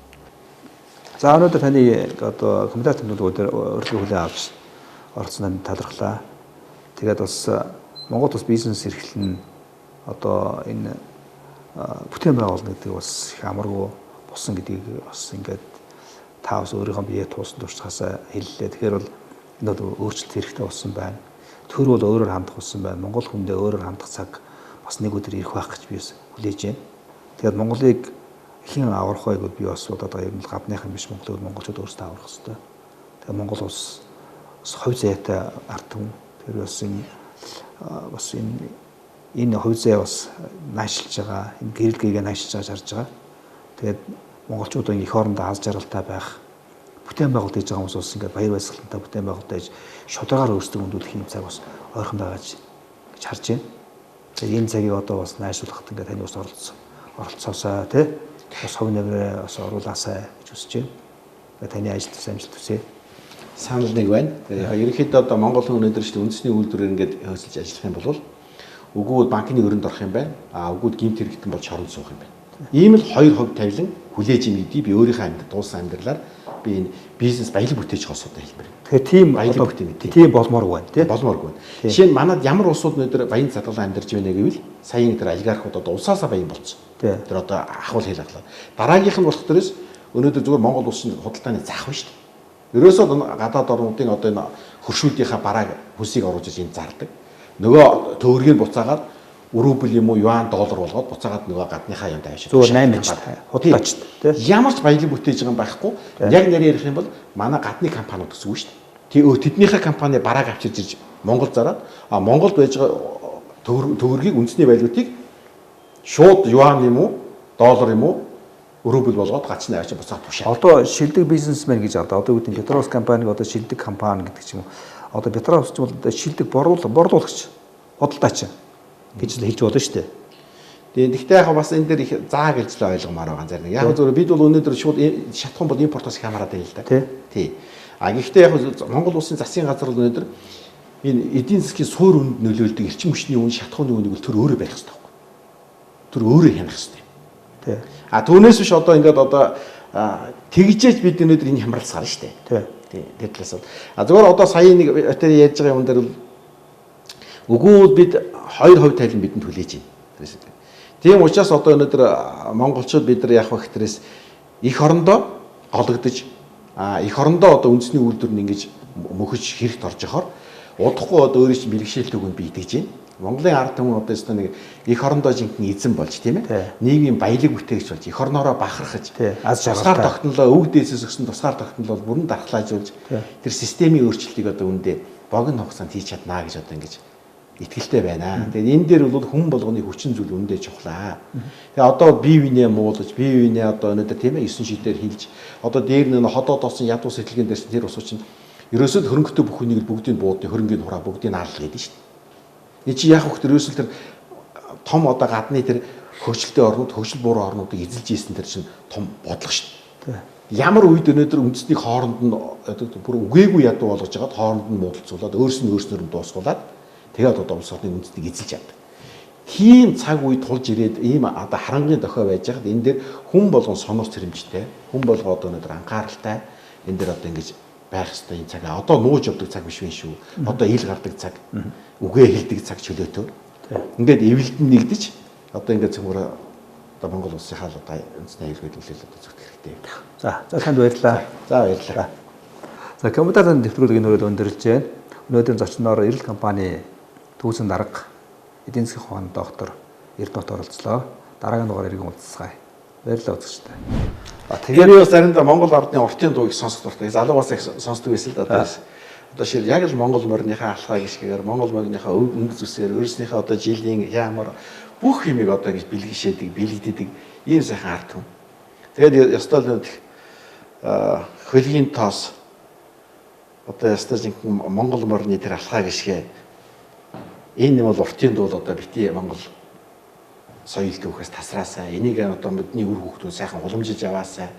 За өнөөдөр таны одоо комментарь тэмдэглэлээр урилга хүлээн авч орцсон талархлаа. Тэгээд бас Монгол бас бизнес эрхлэн одоо энэ бүтээн байгуулалт гэдэг бас их амаргүй болсон гэдгийг бас ингээд та бас өөрийнхөө биеэ туусан туршлагаасаа хэллээ. Тэгэхээр бол энэ бол өөрчлөлт хэрэгтэй болсон байна. Төр бол өөрөөр хандах болсон байна. Монгол хүндээ өөрөөр хандах цаг бас нэг өдөр ирэх байх гэж би хүлээж байна. Тэгээд Монголыг хэн аврах вэ гэдээ би бас одоо ер нь гадныхан биш монголчууд өөрсдөө аврах хэрэгтэй. Тэгээд Монгол улс хувь заяатай ард түмэн. Тэр бас энэ хувь заяа бас наашилж байгаа. Энэ гэрэл гээгээ наашилж байгаа харж байгаа. Тэгээд монголчууд их хоорондоо аз жаргалтай байх, бүтээн байгуулалт хийж байгаа хүмүүс бас ингээд баяр баясгалантай бүтээн байгуулалт хийж шударгаар өөрсдөө хөндлөх юм цаг бас ойрхон байгаа гэж харж байна. Тэгээд энэ цагийг одоо бас наашруулахад ингээд таны бас оролцоосоо тий бас хувь нэмрээ бас оруулаасаа гэж хүсэж байна. Тэгээд таны ажилд амжилт хүсье. Санал нэг байна. Ерөнхийдөө одоо Монгол хүн өнөөдөр ч үндэсний үйлдвэрээр ингээд хөөсөлж ажиллах юм бол үгүүд банкны өрөнд орох юм байна. Үгүүд гимт хэрэгтэн болж шоронд суух юм байна. Ийм л хоёр хувь тавилан хүлээж ийн гэдгийг би өөрийнхөө амьдрал дуусан амьдралаар би энэ бизнес баялаг бүтээж хосоод хэлмээр. Тэгэхээр тийм баялаг бүтээн тийм болмоор байна тий. Болмооргүй байна. Жишээ нь манад ямар улсууд өнөөдөр баян задгалан амьдарч байна гэвэл саяын тэр олигархууд одоо улсаасаа баян болцсон. Тэр одоо ахвал хэл ахлаа. Дараагийнх нь болох дээрээс өнөөдөр зүгээр Монгол улсын худалдааны зах байна шүү дээ. Ерөөсөө гадаад орнуудын одоо энэ хөршүүдийнхаа барааг хүсийг оруулж ин зардаг. Нөгөө төвөргийг буцаагаад рубль юм уу юан доллар болгоод буцаагаад нөгөө гадныхаа юмд авчиж зүгээр 8 ч худалдаач тий. Ямар ч баялаг бүтээж байгаа юм байхгүй. Яг нэр ярих юм бол манай гадны компаниуд гэсэн үг шүү дээ. Тэднийхээ компани барааг авчирж ирж Монгол зараад Монголд байж байгаа төгрөгийг үндэсний валютыг шууд юан юм уу доллар юм уу рубль болгоод гацны авчиж буцаад тушаа. Одоо шилдэг бизнесмен гэж одоо үүдний Петрос компаниг одоо шилдэг компани гэдэг ч юм уу. Одоо Петрос ч бол шилдэг борлуулагч худалдаач гэж л хэлж болно шүү дээ. Тэгэхдээ яг бас энэ дээр их зааг гэж л ойлгомоор байгаа зэрэг. Яг зөвөр бид бол өнөөдөр шууд шатхан бол импортоос хамаарат байл л да. Тий. Гэхдээ яг Монгол улсын засгийн газар бол өнөөдөр энэ эдийн засгийн суур үнд нөлөөлдөг эрчим хүчний үн шатхууны үнийг бол төр өөрөө барих хэрэгтэй байхгүй. Төр өөрөө хянах хэрэгтэй. Тий. Түүнээс биш одоо ингээд одоо тэгжээж бид өнөөдөр энэ хямралцгаар шүү дээ. Тий. Тэр талаас зүгээр одоо сая нэг тэр яаж байгаа юм дээр үгүй бид 2% тайлан бидэнд хүлээж байна. Тийм учраас одоо өнөөдөр монголчууд бид нар яг ихтрээс эх орондоо гологдож эх орондоо одоо үндэсний үйлдвэр нь ингэж мөхөж хэрэгт орж яхаар удахгүй одоо өөрийн чинь бэлгшээлтэй үгэнд бийдэж байна. Монголын ард түмэн одоо өстө нэг эх орондоо жинхэнэ эзэн болж тийм ээ. Нийгмийн баялаг бүтээгч болж эх орноороо бахархаж тусгаар тогтнолоо өвөг дээсээс өгсөн тусгаар тогтнолоо бүрэн дархлаажуулж тэр системийн өөрчлөлтийг одоо үндэ богино хугацаанд хийж чаднаа гэж одоо ингэж итгэлтэй байна. Тэгээд энэ дээр бол хүн болгоны хүчин зүйл үндэ чухлаа. Тэгээд одоо бие биенээ муулаж, бие биенээ одоо өнөөдөр тийм ээ 9 шидээр хилж, одоо дээр нэг ходоод тоосон ядуу сэтгэлгэн дээрс тэр ус чинь ерөөсөө хөрөнгөтэй бүх хүнийг бүгдийг буудны хөрөнгөний хураа бүгдийг наалал гэдэг шүү дээ. Энд чи яг хөх тэр ерөөсөө тэр том одоо гадны тэр хөгжилтэй орнууд, хөгжил буруу орнуудыг эзэлж ийсэн тэр чинь том бодлого шүү дээ. Ямар үед өнөөдөр үндэсний хооронд нь бүр үгээгүй ядуу болгож жагаад хооронд нь муудалцуулаад өөрснөөр нь дуусгуулад тэгээд одоо улс орны үндэснийг эзэлж чаддаг. Тийм цаг үед тулж ирээд ийм одоо харангийн дохио байж хаад энэ дээр хүн болгон сонор цэрэмжтэй, хүн болгоо одоо өнөөдөр анхааралтай энэ дээр одоо ингэж байх хэрэгтэй энэ цагаа. Одоо нууж явдаг цаг биш вэ шүү. Одоо ил гардаг цаг, үгээ хэлдэг цаг чөлөөтөө. Ингээд эвэлдэн нэгдэж одоо ингээд цөмөр одоо Монгол улсын хаал одоо үндэсний аюулгүй төлөөлөлд одоо зөвхөн хэрэгтэй. За танд баярлалаа. За баярлалаа. За компьютерын нэвтрүүлгийг өнөөдөр өндөрлж байна. Өнөөдрийн зочноор Эрэл компани Түүсэн дарга эдийн засгийн ухааны доктор Эрдэнэт оролцлоо. Дараагийн дугаар иргэн уулзцгаая. Баярлалаа үзэгчдээ. Тэгээд би бас заримдаа Монгол ардны уртын дууг сонсох дуртай. Залуугаас их сонсдог байсан л да. Одоо шил яг л Монгол морныхаа алхаа гიშгээр Монгол морныхаа өнгө зүсээр өөрснийхөө одоо жилийн яамар бүх юмыг одоо ингэж бэлгэшээдэг, бэлэгдэдэг ийм сайхан ард түмэн. Тэгээд ёстой л хөлгийн тоос одоо ёстой жинхэнэ Монгол морны тэр алхаа гიშгээ энэ бол уртын дуул одоо бити Монгол соёл түүхээс тасраасаа энийг одоо бидний үр хүүхдүүд сайхан уламжилж аваасаа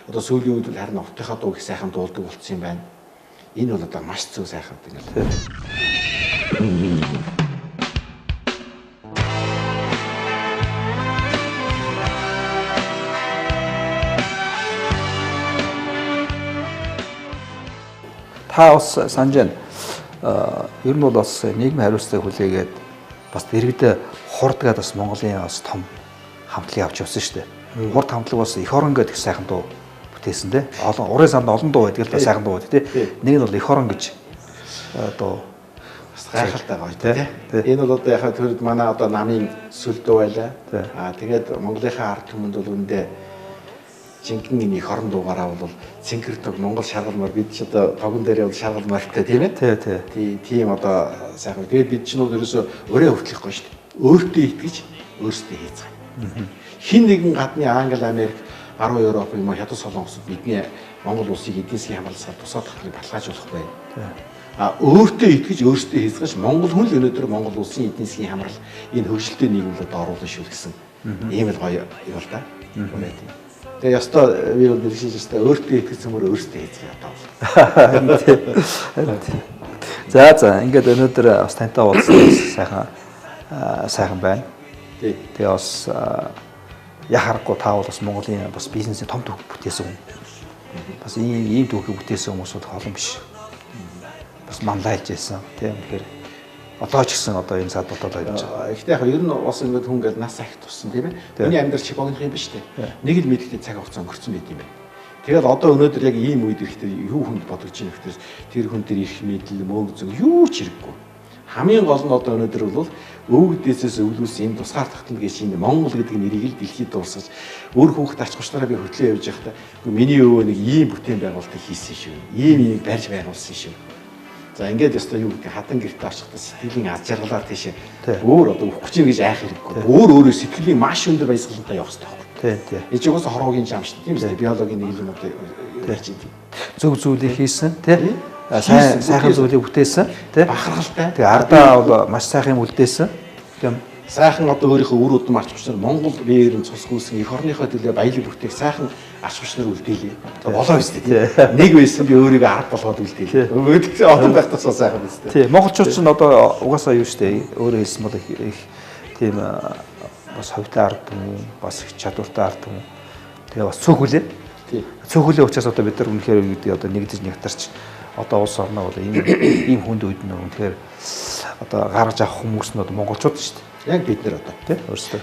одоо сүүлийн үед бол харин уртынхаа дууг их сайхан дуулдаг болсон юм байна. Энэ бол одоо маш зөв сайхан гэдэг. Та бас санаж байна. Ер нь бол бас нийгмийн хариуцлагыг хүлээгээд бас дэрэгдээ хурдгаад бас Монголын бас том хамтлагийг авч явсан шүү дээ. Хурд хамтлаг бас эх орон гэдэг сайхан дуу бүтээсэн дээ. Урын санд олон дуу байдаг л да сайхан дуу байдаг тий. Нэг нь бол эх орон гэж одоо бас гайхалтай гоё тий. Энэ бол одоо яхаа тэр манай одоо намын сүл дуу байлаа. Тэгээд Монголынхаа ард түмэнд бол үндэ жинхэнэ энэ эх орон дуугаараа бол цэнхэрдэг Монгол шаргалмаар бид ч одоо тогон дээр бол шаргалмаартай тийм ээ. Тийм одоо сайхан. Тэгээд бид ч нөө ерөөсөө өрөө хөвтлөхгүй шүү дээ. Өөртөө итгэж өөртөө хийцгаая. Хин нэгэн гадны Англи, Америк, Арав Европ юм уу хятад солонгосод бидний Монгол улсыг эдийн засгийн хамгаалсаар тусаад тахлыг баталгаажуулахгүй. Өөртөө итгэж өөртөө хийцгааш Монгол хүн л өнөөдөр Монгол улсын эдийн засгийн хамгаал энэ хөгжилтэй нийгэмлэлд оруулах шүү гэсэн ийм л гоё юм л да. Тэгээ ястаа би бол дэршиж ястаа өөртөө итгэж цөмөр өөртөө хийцгээ одоо. За ингээд өнөөдөр бас тантай уулзсан сайхан байна. Тэгээ бас яхахгүй таавал бас Монголын бас бизнесийн том түүх бүтээсэн хүн. Бас ийм түүхийг бүтээсэн хүмүүс бол олон биш. Бас манлайлж байсан тийм тэгэхээр одоо ч гэсэн одоо энэ сад бодоод байж байгаа. Гэхдээ яг ер нь бас ингээд хүн ингээд нас ахт туссан тийм ээ. Миний амьдрал чи богино юм биш үү? Нэг л мэдхтэй цаг хугацаа өнгөрцөн байт юм байна. Тэгээд одоо өнөөдөр яг ийм үед ирэхдээ юу хүнд бодож ийн гэхээр тэр хүн тэр их мэдл мөнгө зөв юу ч хэрэггүй. хамгийн гол нь одоо өнөөдөр бол өвгдээсээс өвлүүлсэн энэ тусгаар тогтнолын шинэ Монгол гэдэг нэрийг л дэлхийд дуусгаж өөр хүүхэд ач холбогчнараа би хөтлөө явж байхдаа миний өвөө нэг ийм бүтээн байгуулалтыг хийсэн шүү. Ийм барьж байгуулсан шүү. За ингээд ёстой юу гэдэг хадан гэрт очихдаа сэтгэлийн аз жаргалаар тийш өөр одоо өгөх гэж гэж айх хэрэггүй. Өөрөө сэтгэлийн маш өндөр баясгалантай явах хэрэгтэй байна. Тий. Энд ч угаасаа хорвогийн жам шүү. Тийм үү? Биологийн нэг юм одоо ярьж байна. Зөв зүйлийг хийсэн тий. Сайхан зүйлийг бүтээсэн тий. Бахархалтай. Тэгээ ардаа бол маш сайхан юм үлдээсэн. Тийм. Сайхан одоо өөрийнхөө үр удам ач холбогчнор Монгол биеэрэн цус гүйсэн эх орныхоо төлөө баялаг бүтээх сайхан ач холбогчнор үлдээлээ. Болоо өстэй тий. Нэг байсан би өөрийгөө арга болгоод үлдээлээ. Өөдөө олон байх тусаа сайхан өстэй. Тий. Монголчууд ч одоо угаасаа юу штэ өөрөө хэлсэн бол их тийм бас ховтой ард юм бас их чадвартай ард юм. Тэгээ бас цөөхүлээ. Тий. Цөөхүлээ учраас одоо бид нар үнэхээр юу гэдэг одоо нэгдэж нэгтарч одоо улс орноо бол ийм хүнд үед нь үнэхээр одоо гаргаж авах хүмүүс нь одоо монголчууд шүү дээ. Яг бид нар одоо тий өөрсдөө.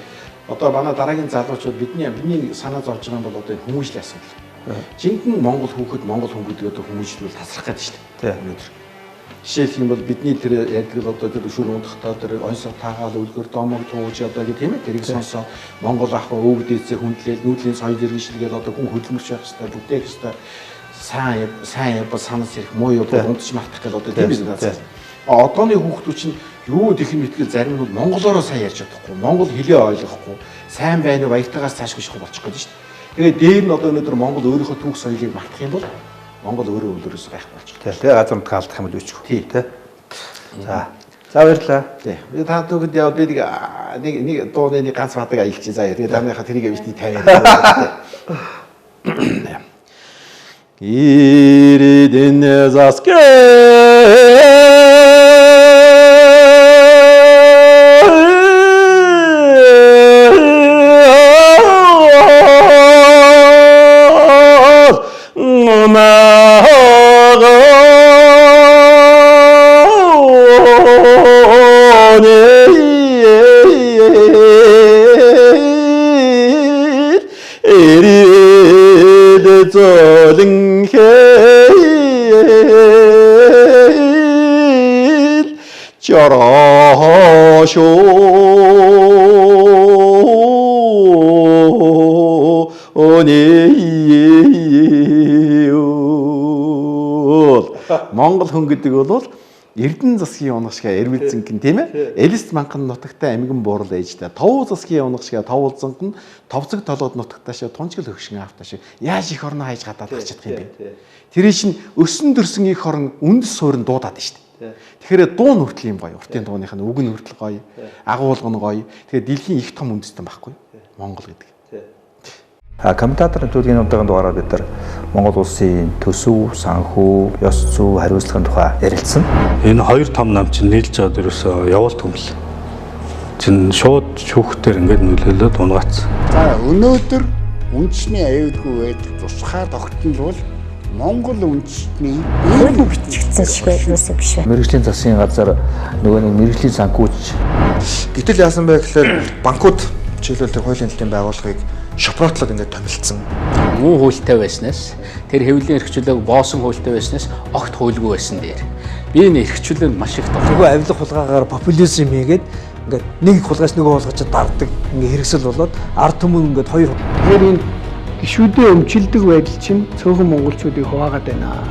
Одоо манай дараагийн залуучууд бидний санаа зовж байгаа юм бол одоо хүмүүжлийн асуудал. Жинхэнэ монгол хүүхэд монгол хүн гэдэг одоо хүмүүжлүүл тасрах гэдэг шүү дээ. Өнөөдөр. Жишээлх юм бол бидний тэр ярьдаг л одоо тэр шүр ундахтаа тэр онсоо таагаал үлгэр домог тууж одоо гэх тийм ээ тэрийг сонсоо монгол ах өвгдээсээ хүндлээл нүүдлийн соёл иргэншилгээл одоо хүн хөдөлмөрч байх хэрэгтэй бүтээх хэрэгтэй сайн яба санаас ирэх муу яба унтж мартах гэл одоо тийм ээ. Одооны хүүхдүүд чинь юу гэх юм итгэл зарим нь монголоор сайн ярьж чадахгүй, монгол хэлээ ойлгохгүй, сайн байна уу баяртайгаас цаашгүй шахах болчих гээд шүү дээ. Тэгээд дээр нь одоо өнөөдөр монгол өөрийнхөө түүх соёлыг мартах юм бол монгол өөрөө өлөрөөс байх болчих. Тий, газар нутаг алдах юм л үүчгүй. Тий. За баярлалаа. Тий. Би та түүхэнд яваад би нэг дууны нэг ганц мадаг аялчих. За тэгээд дарааныхаа тэрийг авчи 50. Иридэн заске Монгол хүн гэдэг бол Эрдэнэ засгийн унах шиг эрмэлзэн гин тийм ээ. Элист манхан нутагтай амиган буурал ээжтэй. Тов засгийн унах шиг товолзонг нь товцог толгойд нутагтай шиг тунчгал хөгшин автаа шиг яаж их орноо хайж гадаад гарч чадах юм бэ? Тэр чинь өсөн дөрсөн их орн үндэс суурин дуудаад шүү дээ. Тэгэхээр дуу нь хүртэл юм гоё. Уртын дууных нь үг нь хүртэл гоё. Агуулга нь гоё. Тэгэхээр дэлхийн их том үндэстэн байхгүй. Монгол гэдэг. Комментаторын төлөвийн удаагийн дугаараар бид нар Монгол улсын төсөв, санхүү, ёс зүй, хариуцлагын тухай ярилцсан. Энэ хоёр том нам чинь нийлж байгаа дээрээс явуулт хүмэл. Чин шууд шүүхтэр ингээд нөлөөлөд унгаац. За өнөөдөр үндэсний аюулгүй байдал тусгай тогтнол бол Монгол үндэстний Өөр бичигдсэн шиг байсан биш үү? Мэргэжлийн засгийн газар нөгөө нэг мэргэжлийн санхүүч. Гэтэл яасан бэ гэхээр банкуд жишээлбэл хуулийн хэлтийн байгууллагыг шопротлоод ингээд томилдсон. Муу хуультай байснаас тэр хэвлэлийн эрхчлөлөг боосон хуультай байснаас огт хуульгүй байсан дээр. Би энэ эрхчлөлөнд маш их Нөгөө авилга хулгаагаар популизм хийгээд ингээд нэг хулгаас нөгөө хулгаач дарддаг ингээд хэрэгсэл болоод ард түмэн ингээд хоёр. Тэгэхээр энэ гишүүдийн өмчилдэг байдал чинь цөөхөн монголчуудыг хуваагаад байна.